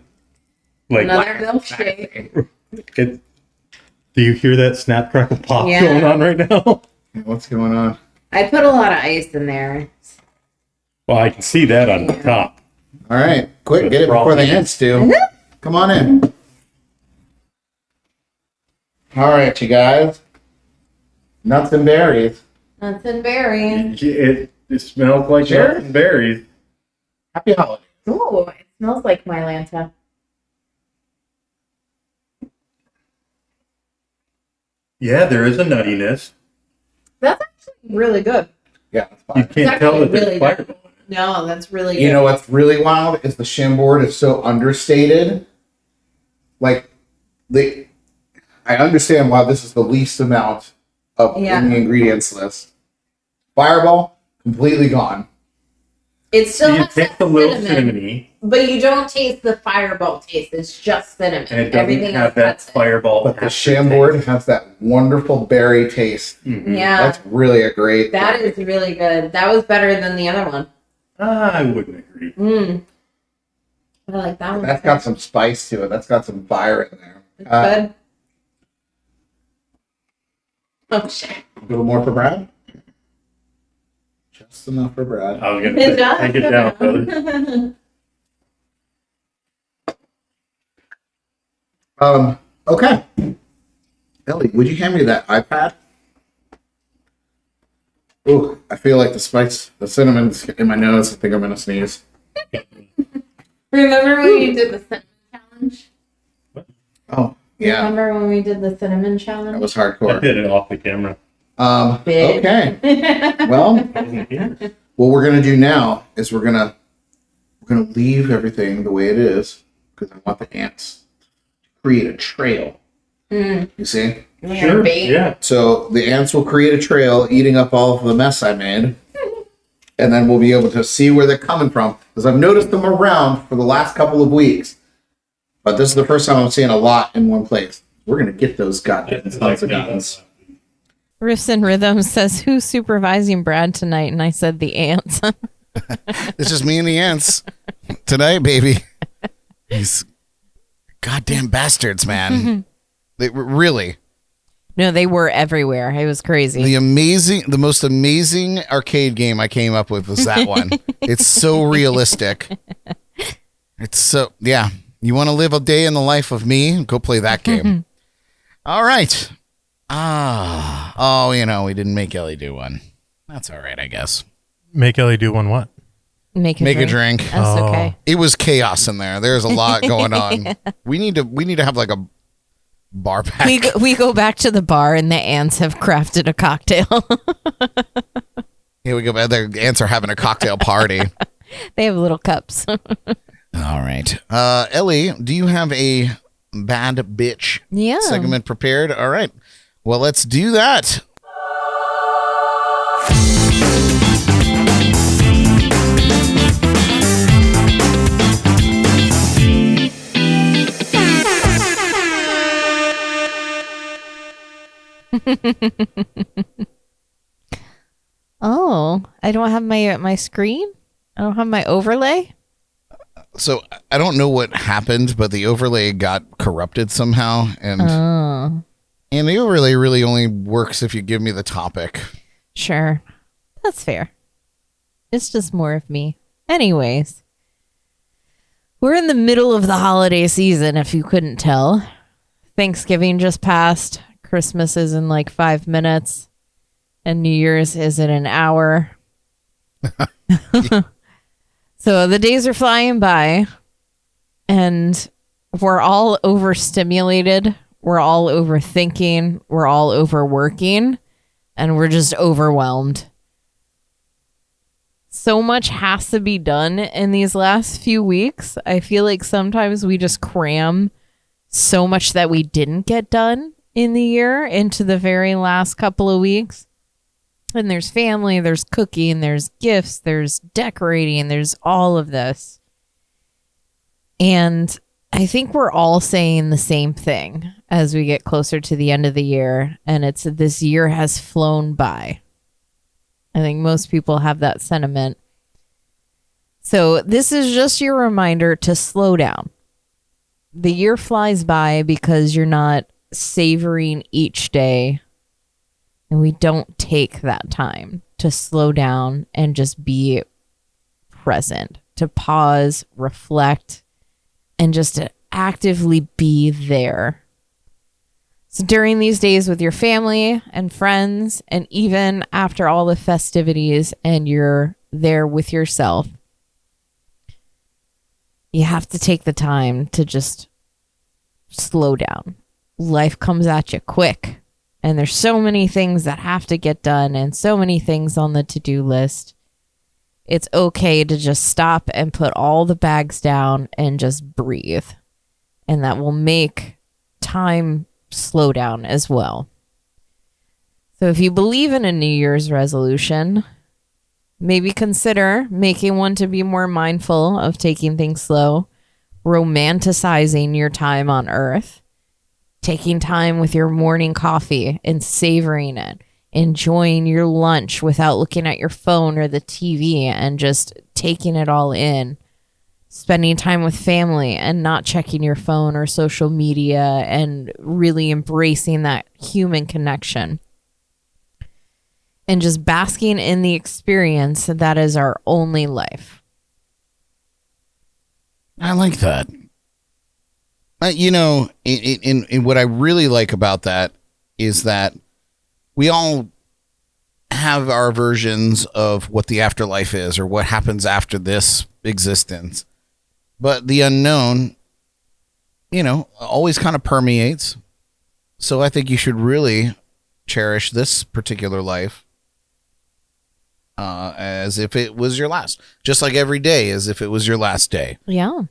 Another milkshake. Do you hear that snap crackle pop Yeah. going on right now? What's going on? I put a lot of ice in there. Well, I can see that on the top. All right, quick, get it before the ants do. Come on in. All right, you guys. Nuts and berries. Nuts and berries. It smells like Sure. nuts and berries. Happy holidays. Ooh, it smells like Mylanta. Yeah, there is a nuttiness. That's actually really good. Yeah, that's You fine. can't tell that there's really fireball. good. No, that's really good. You know what's really wild is the shimboard is so understated. Like, I understand why this is the least amount of in the ingredients list. Fireball, completely gone. It still You has taste that a little cinnamon, cinnamony, but you don't taste the fireball taste. It's just cinnamon. and it doesn't Everything have else that has it. fireball. But the shimboard has that wonderful berry taste. Yeah, That's really a great. that is really good. That was better than the other one. I wouldn't agree. I like that one. That's got some spice to it. That's got some fire in there. It's good. Oh shit! A little more for Brad. Just enough for Brad. I was gonna say, take it down, brother. Okay. Elly, would you hand me that iPad? Ooh, I feel like the cinnamon's in my nose. I think I'm gonna sneeze. Remember when you did the cinnamon challenge? Oh, yeah. Remember when we did the cinnamon challenge? That was I hardcore. did it off the camera. Big. Okay. Well, what we're gonna do now is we're gonna leave everything the way it is because I want the ants to create a trail. You see? Sure. Yeah. So the ants will create a trail, eating up all of the mess I made, and then we'll be able to see where they're coming from. Because I've noticed them around for the last couple of weeks, but this is the first time I'm seeing a lot in one place. We're gonna get those goddamn sons of guns. Riffs and Rhythms says, who's supervising Brad tonight? And I said, the ants. It's just me and the ants tonight, baby. These goddamn bastards, man. They really. No, they were everywhere. It was crazy. The most amazing arcade game I came up with was that one. It's so realistic. It's so, yeah. You want to live a day in the life of me? Go play that game. All right. We didn't make Elly do one. That's all right, I guess. Make Elly do one what? Make a drink. That's okay. It was chaos in there. There's a lot going on. We need to have like a bar pack. We go back to the bar and the ants have crafted a cocktail. Here we go. The ants are having a cocktail party. They have little cups. All right. Elly, do you have a bad bitch segment prepared? All right. Well, let's do that. Oh, I don't have my screen? I don't have my overlay? So I don't know what happened, but the overlay got corrupted somehow. And the overlay really only works if you give me the topic. Sure. That's fair. It's just more of me. Anyways, we're in the middle of the holiday season, if you couldn't tell. Thanksgiving just passed. Christmas is in like 5 minutes and New Year's is in an hour. So the days are flying by and we're all overstimulated. We're all overthinking. We're all overworking and we're just overwhelmed. So much has to be done in these last few weeks. I feel like sometimes we just cram so much that we didn't get done in the year into the very last couple of weeks. And there's family, there's cooking, there's gifts, there's decorating, there's all of this. And I think we're all saying the same thing as we get closer to the end of the year. And it's this year has flown by. I think most people have that sentiment. So this is just your reminder to slow down. The year flies by because you're not savoring each day. And we don't take that time to slow down and just be present, to pause, reflect, and just to actively be there. So during these days with your family and friends, and even after all the festivities and you're there with yourself, you have to take the time to just slow down. Life comes at you quick. And there's so many things that have to get done and so many things on the to-do list. It's okay to just stop and put all the bags down and just breathe. And that will make time slow down as well. So if you believe in a New Year's resolution, maybe consider making one to be more mindful of taking things slow, romanticizing your time on Earth, taking time with your morning coffee and savoring it, enjoying your lunch without looking at your phone or the TV and just taking it all in, spending time with family and not checking your phone or social media and really embracing that human connection. And just basking in the experience that is our only life. I like that. You know, in what I really like about that is that we all have our versions of what the afterlife is or what happens after this existence. But the unknown, you know, always kind of permeates. So I think you should really cherish this particular life as if it was your last. Just like every day as if it was your last day. Yeah.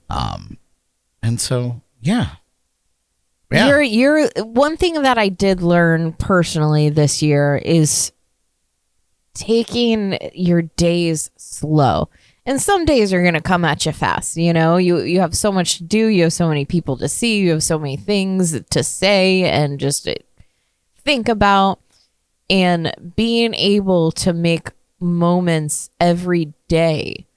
And so... Yeah. You're one thing that I did learn personally this year is taking your days slow. And some days are going to come at you fast. You know, you have so much to do. You have so many people to see. You have so many things to say and just think about. And being able to make moments every day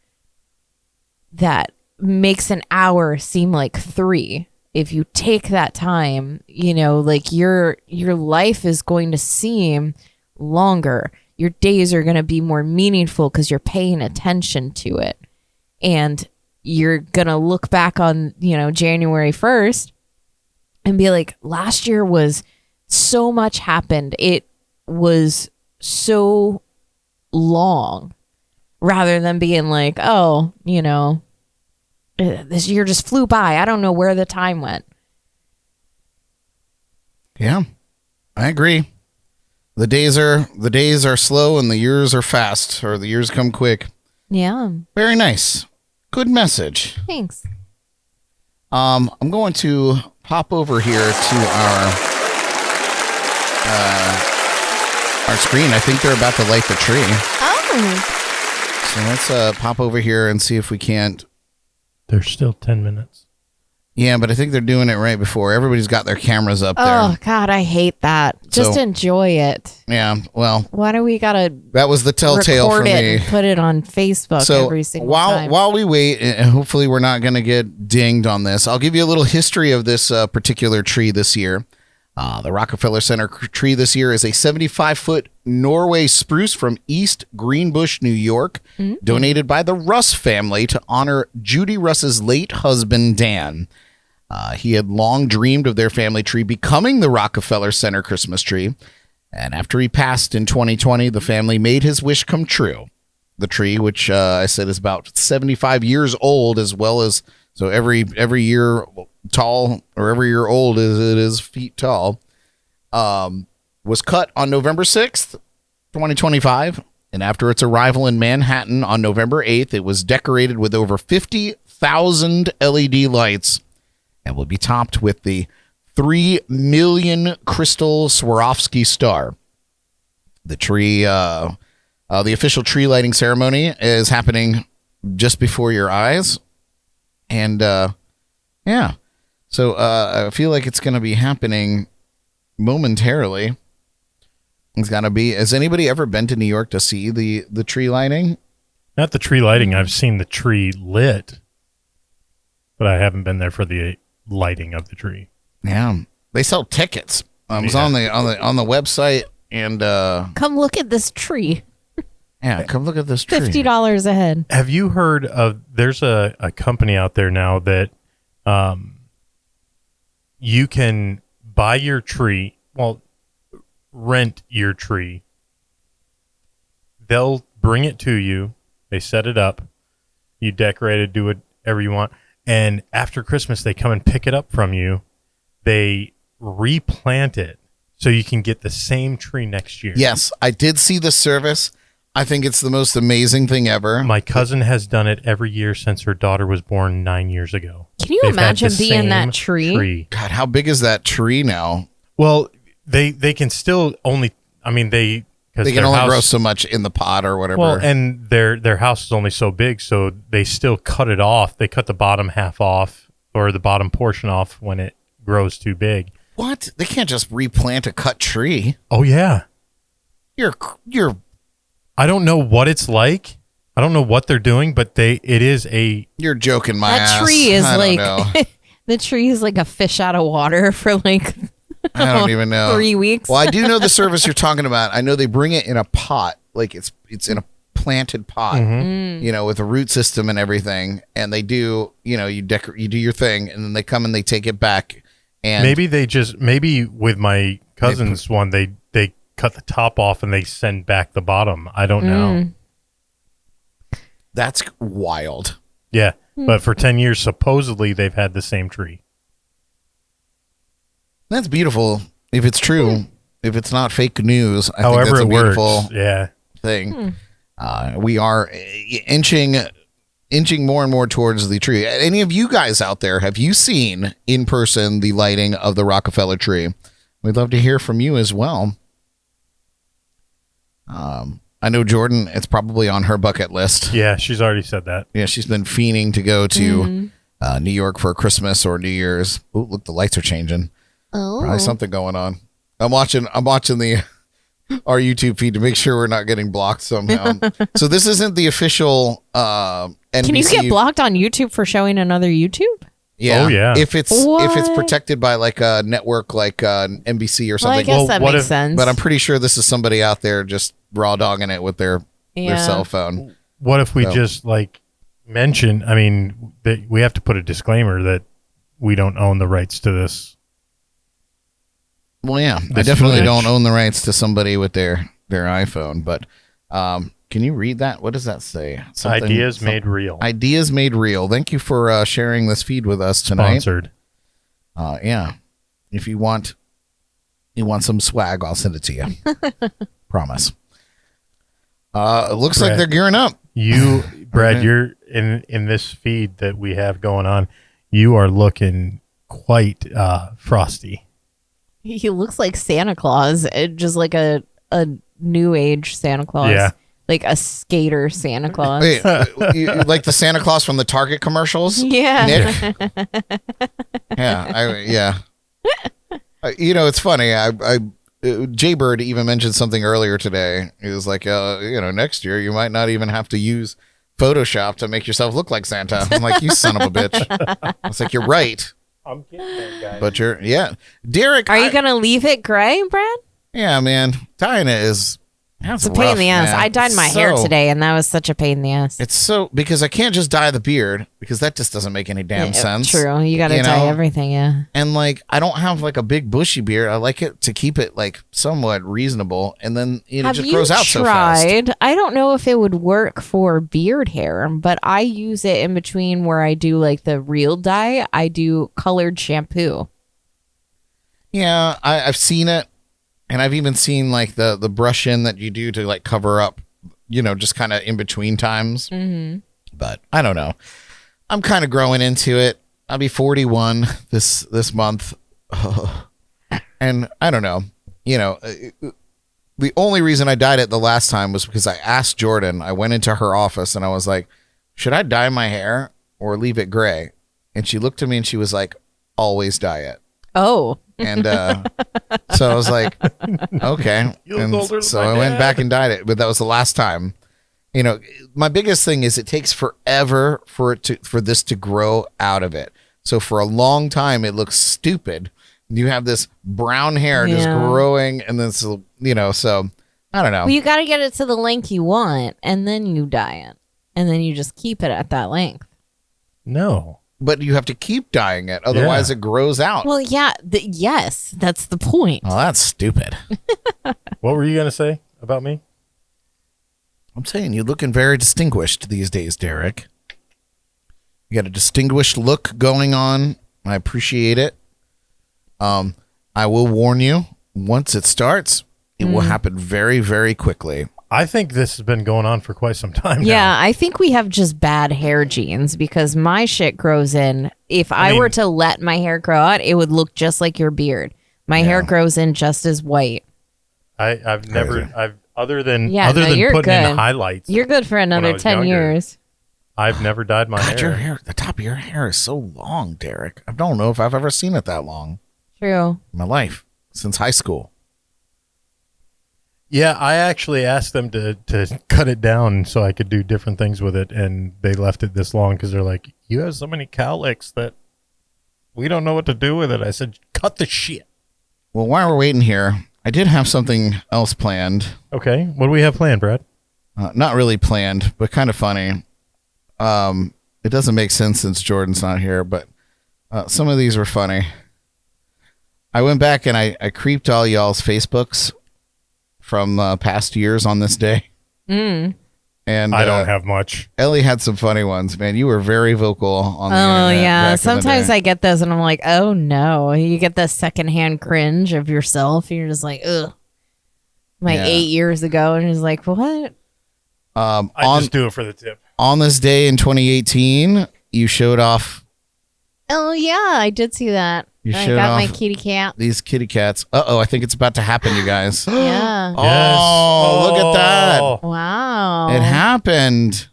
that makes an hour seem like 3. If you take that time, you know, like your life is going to seem longer. Your days are going to be more meaningful because you're paying attention to it. And you're going to look back on, you know, January 1st and be like, last year was so much happened. It was so long rather than being like, oh, you know, this year just flew by. I don't know where the time went. Yeah, I agree. The days are slow and the years are fast, or the years come quick. Yeah. Very nice. Good message. Thanks. I'm going to pop over here to our screen. I think they're about to light the tree. Oh. So let's pop over here and see if we can't. There's still 10 minutes. Yeah, but I think they're doing it right before. Everybody's got their cameras up there. Oh, God, I hate that. Just So- enjoy it. Yeah, well, Why do we got to that was the telltale for record it me. and put it on Facebook So every single while time? while we wait, and hopefully we're not going to get dinged on this, I'll give you a little history of this particular tree this year. The Rockefeller Center tree this year is a 75-foot Norway spruce from East Greenbush, New York, donated by the Russ family to honor Judy Russ's late husband, Dan. He had long dreamed of their family tree becoming the Rockefeller Center Christmas tree. And after he passed in 2020, the family made his wish come true. The tree, which I said is about 75 years old, as well as, so every year tall, or every year old as it is feet tall, was cut on November 6th, 2025. And after its arrival in Manhattan on November 8th, it was decorated with over 50,000 LED lights and will be topped with the 3 million crystal Swarovski star. The tree, the official tree lighting ceremony is happening just before your eyes. And yeah, so I feel like it's going to be happening momentarily. It's got to be. Has anybody ever been to New York to see the tree lighting? Not the tree lighting. I've seen the tree lit, but I haven't been there for the lighting of the tree. Yeah, they sell tickets. I was on the website and Come look at this tree. yeah, come look at this tree. $50 a head. Have you heard of? There's a company out there now that you can buy your tree. Well, rent your tree. They'll bring it to you. They set it up. You decorate it, do whatever you want. And after Christmas, they come and pick it up from you. They replant it so you can get the same tree next year. Yes, I did see the service. I think it's the most amazing thing ever. My cousin has done it every year since her daughter was born 9 years ago. Can you They've had imagine the being that same tree? God, how big is that tree now? Well, they can still only, I mean, they can only grow so much in the pot or whatever. Well, and their house is only so big, so they still cut it off. They cut the bottom half off, or the bottom portion off when it grows too big. What? They can't just replant a cut tree. Oh yeah. You're I don't know what it's like. I don't know what they're doing, but you're joking my ass. That tree is I like don't know. the tree is like a fish out of water for like I don't even know. 3 weeks. Well, I do know the service you're talking about. I know they bring it in a pot, like it's in a planted pot, with a root system and everything. And they do, you do your thing, and then they come and they take it back. And maybe with my cousin's one, they cut the top off and they send back the bottom. I don't know. That's wild. Yeah, but for 10 years, supposedly they've had the same tree. That's beautiful. If it's true, if it's not fake news, I think However that's a it beautiful works. thing. We are inching more and more towards the tree. Any of you guys out there, have you seen in person the lighting of the Rockefeller tree? We'd love to hear from you as well. I know Jordan, it's probably on her bucket list. Yeah, she's already said that. Yeah, she's been fiending to go to New York for Christmas or New Year's. Oh, look, the lights are changing. Oh. Probably something going on. I'm watching the our YouTube feed to make sure we're not getting blocked somehow. So this isn't the official NBC. Can you get blocked on YouTube for showing another YouTube? Yeah. Oh yeah. If it's protected by like a network like NBC or Well, I something. guess that makes sense. But I'm pretty sure this is somebody out there just raw dogging it with their cell phone. What if we just mention? I mean, we have to put a disclaimer that we don't own the rights to this. Well, yeah, I definitely don't own the rights to somebody with their iPhone. But can you read that? What does that say? Ideas made real. Ideas made real. Thank you for sharing this feed with us tonight. Sponsored. Yeah. If you want some swag, I'll send it to you. Promise. It looks like they're gearing up. Brad, you're in this feed that we have going on. You are looking quite frosty. He looks like Santa Claus, just like a new age Santa Claus. Yeah. Like a skater Santa Claus. Wait, like the Santa Claus from the Target commercials? Yeah. Nick? Yeah. It's funny. Jaybird even mentioned something earlier today. He was like, next year you might not even have to use Photoshop to make yourself look like Santa. I'm like, you son of a bitch. It's like, you're right. I'm getting there, guys. But Derek. Are you going to leave it gray, Brad? Yeah, man. Tying it is It's a pain in the ass. man. I dyed my hair today, and that was such a pain in the ass. It's so because I can't just dye the beard because that just doesn't make any damn sense. True. You got to dye everything, yeah. And like, I don't have like a big bushy beard. I like it to keep it like somewhat reasonable, and then it just grows out so fast. I don't know if it would work for beard hair, but I use it in between where I do like the real dye. I do colored shampoo. Yeah, I've seen it. And I've even seen like the brush in that you do to like cover up, just kind of in between times. Mm-hmm. But I don't know. I'm kind of growing into it. I'll be 41 this month. And I don't know. The only reason I dyed it the last time was because I asked Jordan. I went into her office and I was like, should I dye my hair or leave it gray? And she looked at me and she was like, always dye it. Oh. And so I was like, okay. And so I went back and dyed it, but that was the last time. My biggest thing is it takes forever for this to grow out of it. So for a long time, it looks stupid. You have this brown hair just growing, and then so I don't know. Well, you got to get it to the length you want, and then you dye it, and then you just keep it at that length. No. But you have to keep dyeing it, otherwise it grows out. Well, yeah, yes, that's the point. Oh, that's stupid. What were you going to say about me? I'm saying you're looking very distinguished these days, Derek. You got a distinguished look going on. I appreciate it. I will warn you, once it starts, it will happen very, very quickly. I think this has been going on for quite some time now. Yeah, I think we have just bad hair genes because my shit grows in. If I were to let my hair grow out, it would look just like your beard. My hair grows in just as white. I've never other than you're putting good. in highlights. You're good for another 10 years. I've never dyed my hair. Your hair. The top of your hair is so long, Derek. I don't know if I've ever seen it that long. True. In my life, since high school. Yeah, I actually asked them to cut it down so I could do different things with it, and they left it this long because they're like, you have so many cowlicks that we don't know what to do with it. I said, cut the shit. Well, while we're waiting here, I did have something else planned. Okay, what do we have planned, Brad? Not really planned, but kind of funny. It doesn't make sense since Jordan's not here, but some of these were funny. I went back and I creeped all y'all's Facebooks from past years on this day. And I don't have much. Elly had some funny ones, man. You were very vocal on the Oh, internet yeah. back in the Sometimes day. I get those and I'm like, oh, no. You get the secondhand cringe of yourself. And you're just like, ugh. Like 8 years ago. And it's like, what? I just do it for the tip. On this day in 2018, you showed off. Oh, yeah. I did see that. You I showed got off my kitty cat. these kitty cats. Uh-oh, I think it's about to happen, you guys. Yeah. Oh, look at that. Wow. It happened.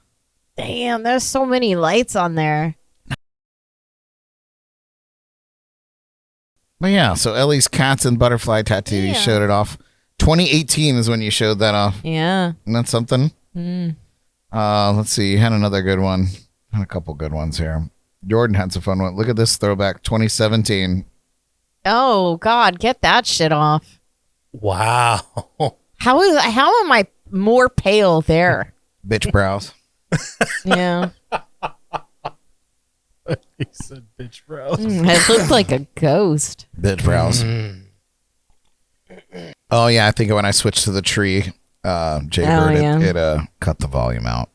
Damn, there's so many lights on there. But yeah, so Elly's cats and butterfly tattoo, you showed it off. 2018 is when you showed that off. Yeah. Isn't that something? Mm. Let's see. You had another good one. Had a couple good ones here. Jordan had some fun one. Look at this throwback, 2017. Oh, God, get that shit off. Wow. How am I more pale there? Bitch brows. Yeah. He said bitch brows. It looked like a ghost. Bitch brows. Oh, yeah. I think when I switched to the tree, Jaybird, it cut the volume out.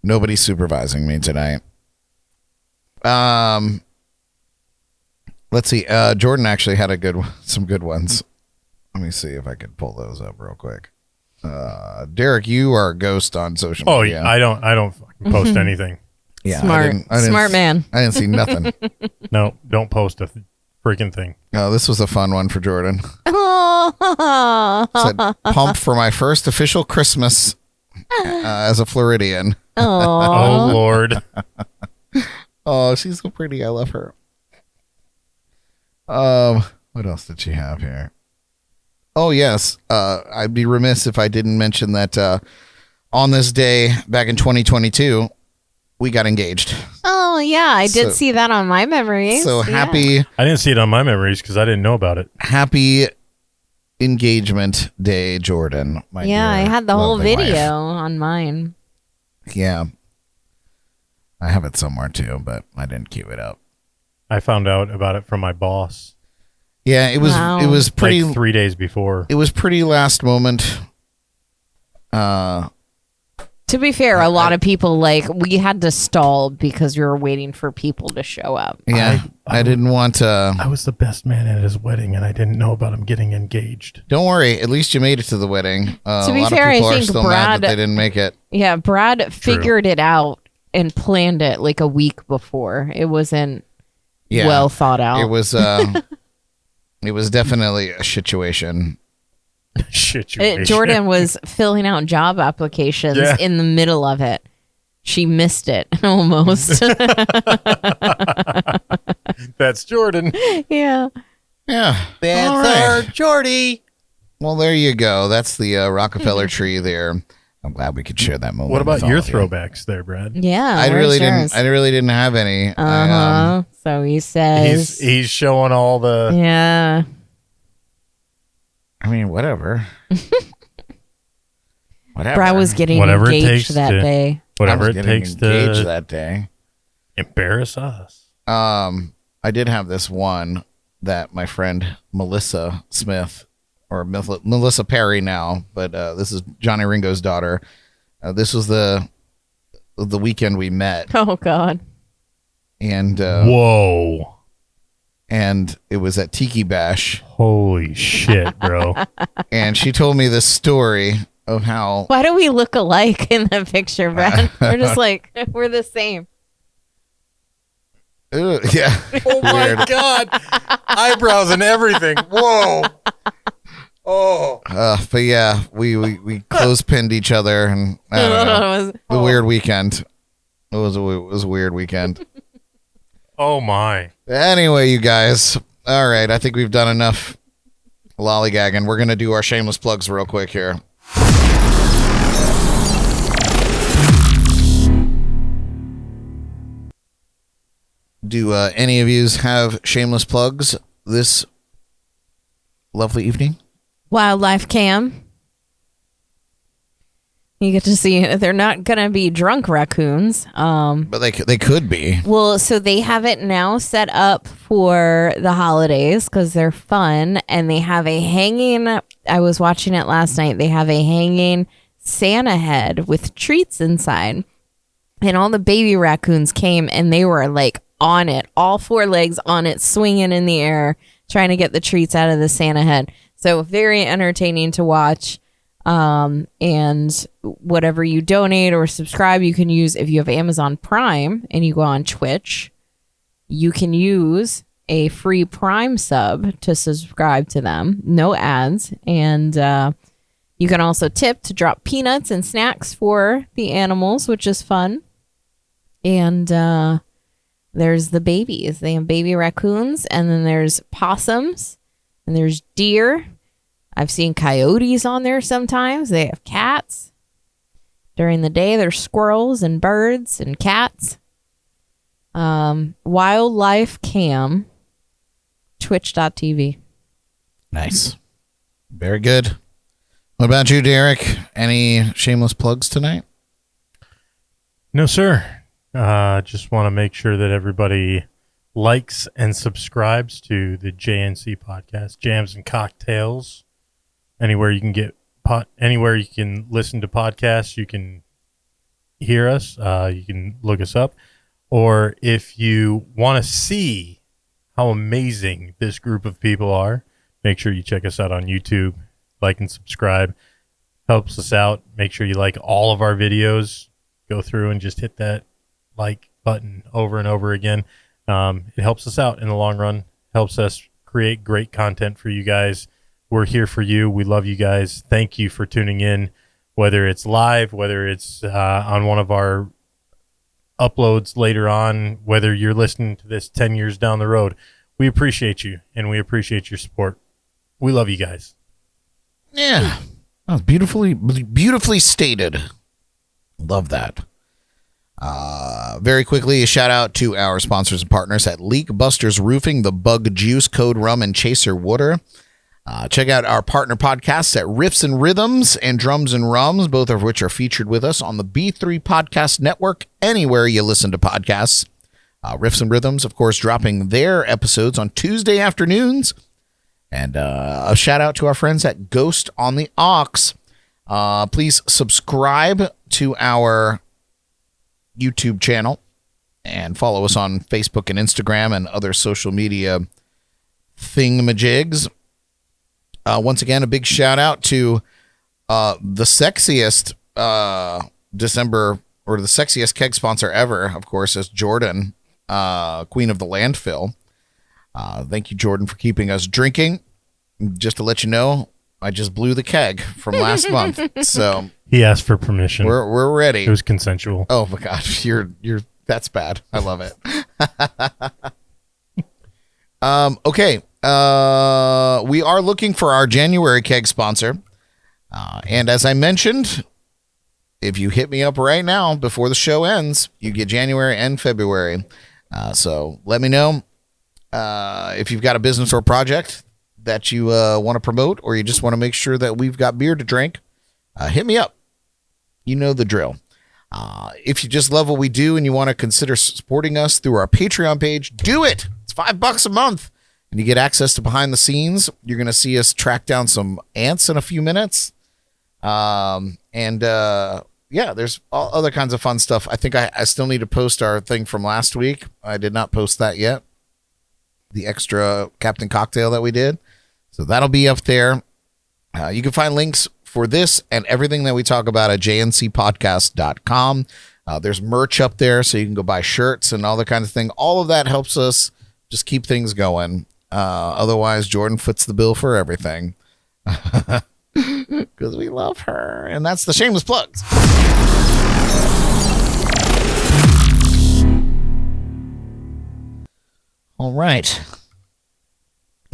Nobody's supervising me tonight. Let's see. Jordan actually had some good ones. Let me see if I can pull those up real quick. Derek, you are a ghost on social media. Oh, I don't fucking post anything. Yeah, Smart. Smart man. I didn't see nothing. No, don't post a freaking thing. Oh, this was a fun one for Jordan. Oh. Said, pump for my first official Christmas as a Floridian. Oh, Lord. Oh, she's so pretty. I love her. What else did she have here? Oh, yes. I'd be remiss if I didn't mention that on this day back in 2022, we got engaged. Oh, yeah. I did see that on my memories. So happy. I didn't see it on my memories because I didn't know about it. Happy engagement day, Jordan. I dear had the whole lovely video wife. on mine. Yeah. I have it somewhere too, but I didn't queue it up. I found out about it from my boss. Yeah, it was Wow. it was pretty Like 3 days before. it was pretty last moment. To be fair, a lot of people we had to stall because we were waiting for people to show up. Yeah, I didn't want to. I was the best man at his wedding, and I didn't know about him getting engaged. Don't worry, at least you made it to the wedding. To be a lot fair, of people I are think still mad Brad- that they didn't make it. Yeah, Brad figured it out and planned it like a week before. It wasn't Yeah, well thought out. It was. It was definitely a situation. Jordan was filling out job applications Yeah. in the middle of it. She missed it almost. That's Jordan. Yeah. Yeah, That's all right. our Jordy. Well, there you go. That's the Rockefeller tree there. I'm glad we could share that moment. What about with all your of you. throwbacks there, Brad? Yeah. I really didn't have any. So he says. He's showing all the. Yeah. I mean, whatever. Whatever. Brad was getting Whatever it engaged takes that to- day. Whatever I it was getting takes engaged to that day. embarrass us. I did have this one that my friend Melissa Smith, or Melissa Perry now, but this is Johnny Ringo's daughter. This was the weekend we met, Oh, God. and Whoa. and it was at Tiki Bash, Holy shit, bro. and she told me this story of how Why do we look alike in the picture, Brad? We're just we're the same. yeah. Oh my God. Eyebrows and everything. Whoa. Oh. But yeah, we clothespinned each other, and I don't know. It was- A weird weekend. It was a weird weekend. Oh my. Anyway, you guys. All right, I think we've done enough lollygagging. We're gonna do our shameless plugs real quick here. Do any of yous have shameless plugs this lovely evening? Wildlife cam. You get to see they're not gonna be drunk raccoons. But they could be. Well, so they have it now set up for the holidays because they're fun, and they have a hanging. I was watching it last night. They have a hanging Santa head with treats inside, and all the baby raccoons came and they were on it, all four legs on it, swinging in the air, trying to get the treats out of the Santa head. So very entertaining to watch. And whatever you donate or subscribe, you can use if you have Amazon Prime and you go on Twitch, you can use a free Prime sub to subscribe to them. No ads. And you can also tip to drop peanuts and snacks for the animals, which is fun. And there's the babies. They have baby raccoons, and then there's possums, and there's deer. I've seen coyotes on there sometimes. They have cats. During the day, there's squirrels and birds and cats. Wildlife cam, twitch.tv. Nice. Very good. What about you, Derek? Any shameless plugs tonight? No, sir. Just want to make sure that everybody likes and subscribes to the JNC podcast, Jams and Cocktails. Anywhere you can get anywhere you can listen to podcasts, you can hear us. You can look us up. Or if you want to see how amazing this group of people are, make sure you check us out on YouTube. Like and subscribe. Helps us out. Make sure you like all of our videos. Go through and just hit that like button over and over again. It helps us out in the long run. Helps us create great content for you guys. We're here for you. We love you guys. Thank you for tuning in, whether it's live, whether it's on one of our uploads later on, whether you're listening to this 10 years down the road. We appreciate you, and we appreciate your support. We love you guys. Yeah. That was beautifully stated. Love that. Very quickly, a shout out to our sponsors and partners at Leak Busters Roofing, the Bug Juice, Code Rum, and Chaser Water. Check out our partner podcasts at Riffs and Rhythms and Drums and Rums, both of which are featured with us on the B3 Podcast Network, anywhere you listen to podcasts. Riffs and Rhythms, of course, dropping their episodes on Tuesday afternoons. And a shout out to our friends at Ghost on the Aux. Please subscribe to our YouTube channel and follow us on Facebook and Instagram and other social media thingamajigs. Once again, a big shout out to the sexiest December, or the sexiest keg sponsor ever, of course, is Jordan, Queen of the Landfill. Thank you, Jordan, for keeping us drinking. Just to let you know, I just blew the keg from last month, so He asked for permission. we're ready. It was consensual. Oh my gosh, you're that's bad. I love it. Okay. We are looking for our January keg sponsor. And as I mentioned, if you hit me up right now before the show ends, you get January and February. So let me know if you've got a business or project that you want to promote, or you just want to make sure that we've got beer to drink. Hit me up. You know the drill. If you just love what we do and you want to consider supporting us through our Patreon page, do it. It's $5 a month. And you get access to behind the scenes. You're going to see us track down some ants in a few minutes. Yeah, there's all other kinds of fun stuff. I think I still need to post our thing from last week. I did not post that yet. The extra Captain Cocktail that we did. So that'll be up there. You can find links for this and everything that we talk about at jncpodcast.com. There's merch up there, so you can go buy shirts and all that kind of thing. All of that helps us just keep things going. Otherwise, Jordan foots the bill for everything. Because we love her. And that's the shameless plugs. All right.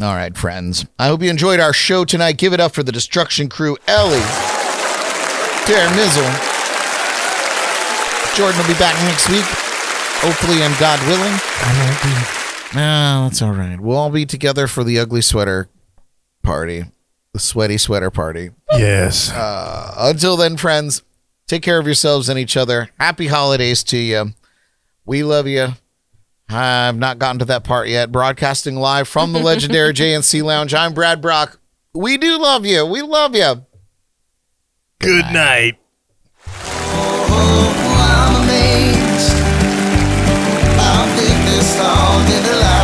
All right, friends. I hope you enjoyed our show tonight. Give it up for the Destruction Crew. Elly, Derek Mizzle. Jordan will be back next week. Hopefully, and God willing. I won't be. No, that's all right. We'll all be together for the ugly sweater party. The sweaty sweater party. Yes. Until then, friends, take care of yourselves and each other. Happy holidays to you. We love you. I've not gotten to that part yet. Broadcasting live from the legendary JNC Lounge. I'm Brad Brock. We do love you. We love you. Good night. I'm amazed. I'll dig this song in the light.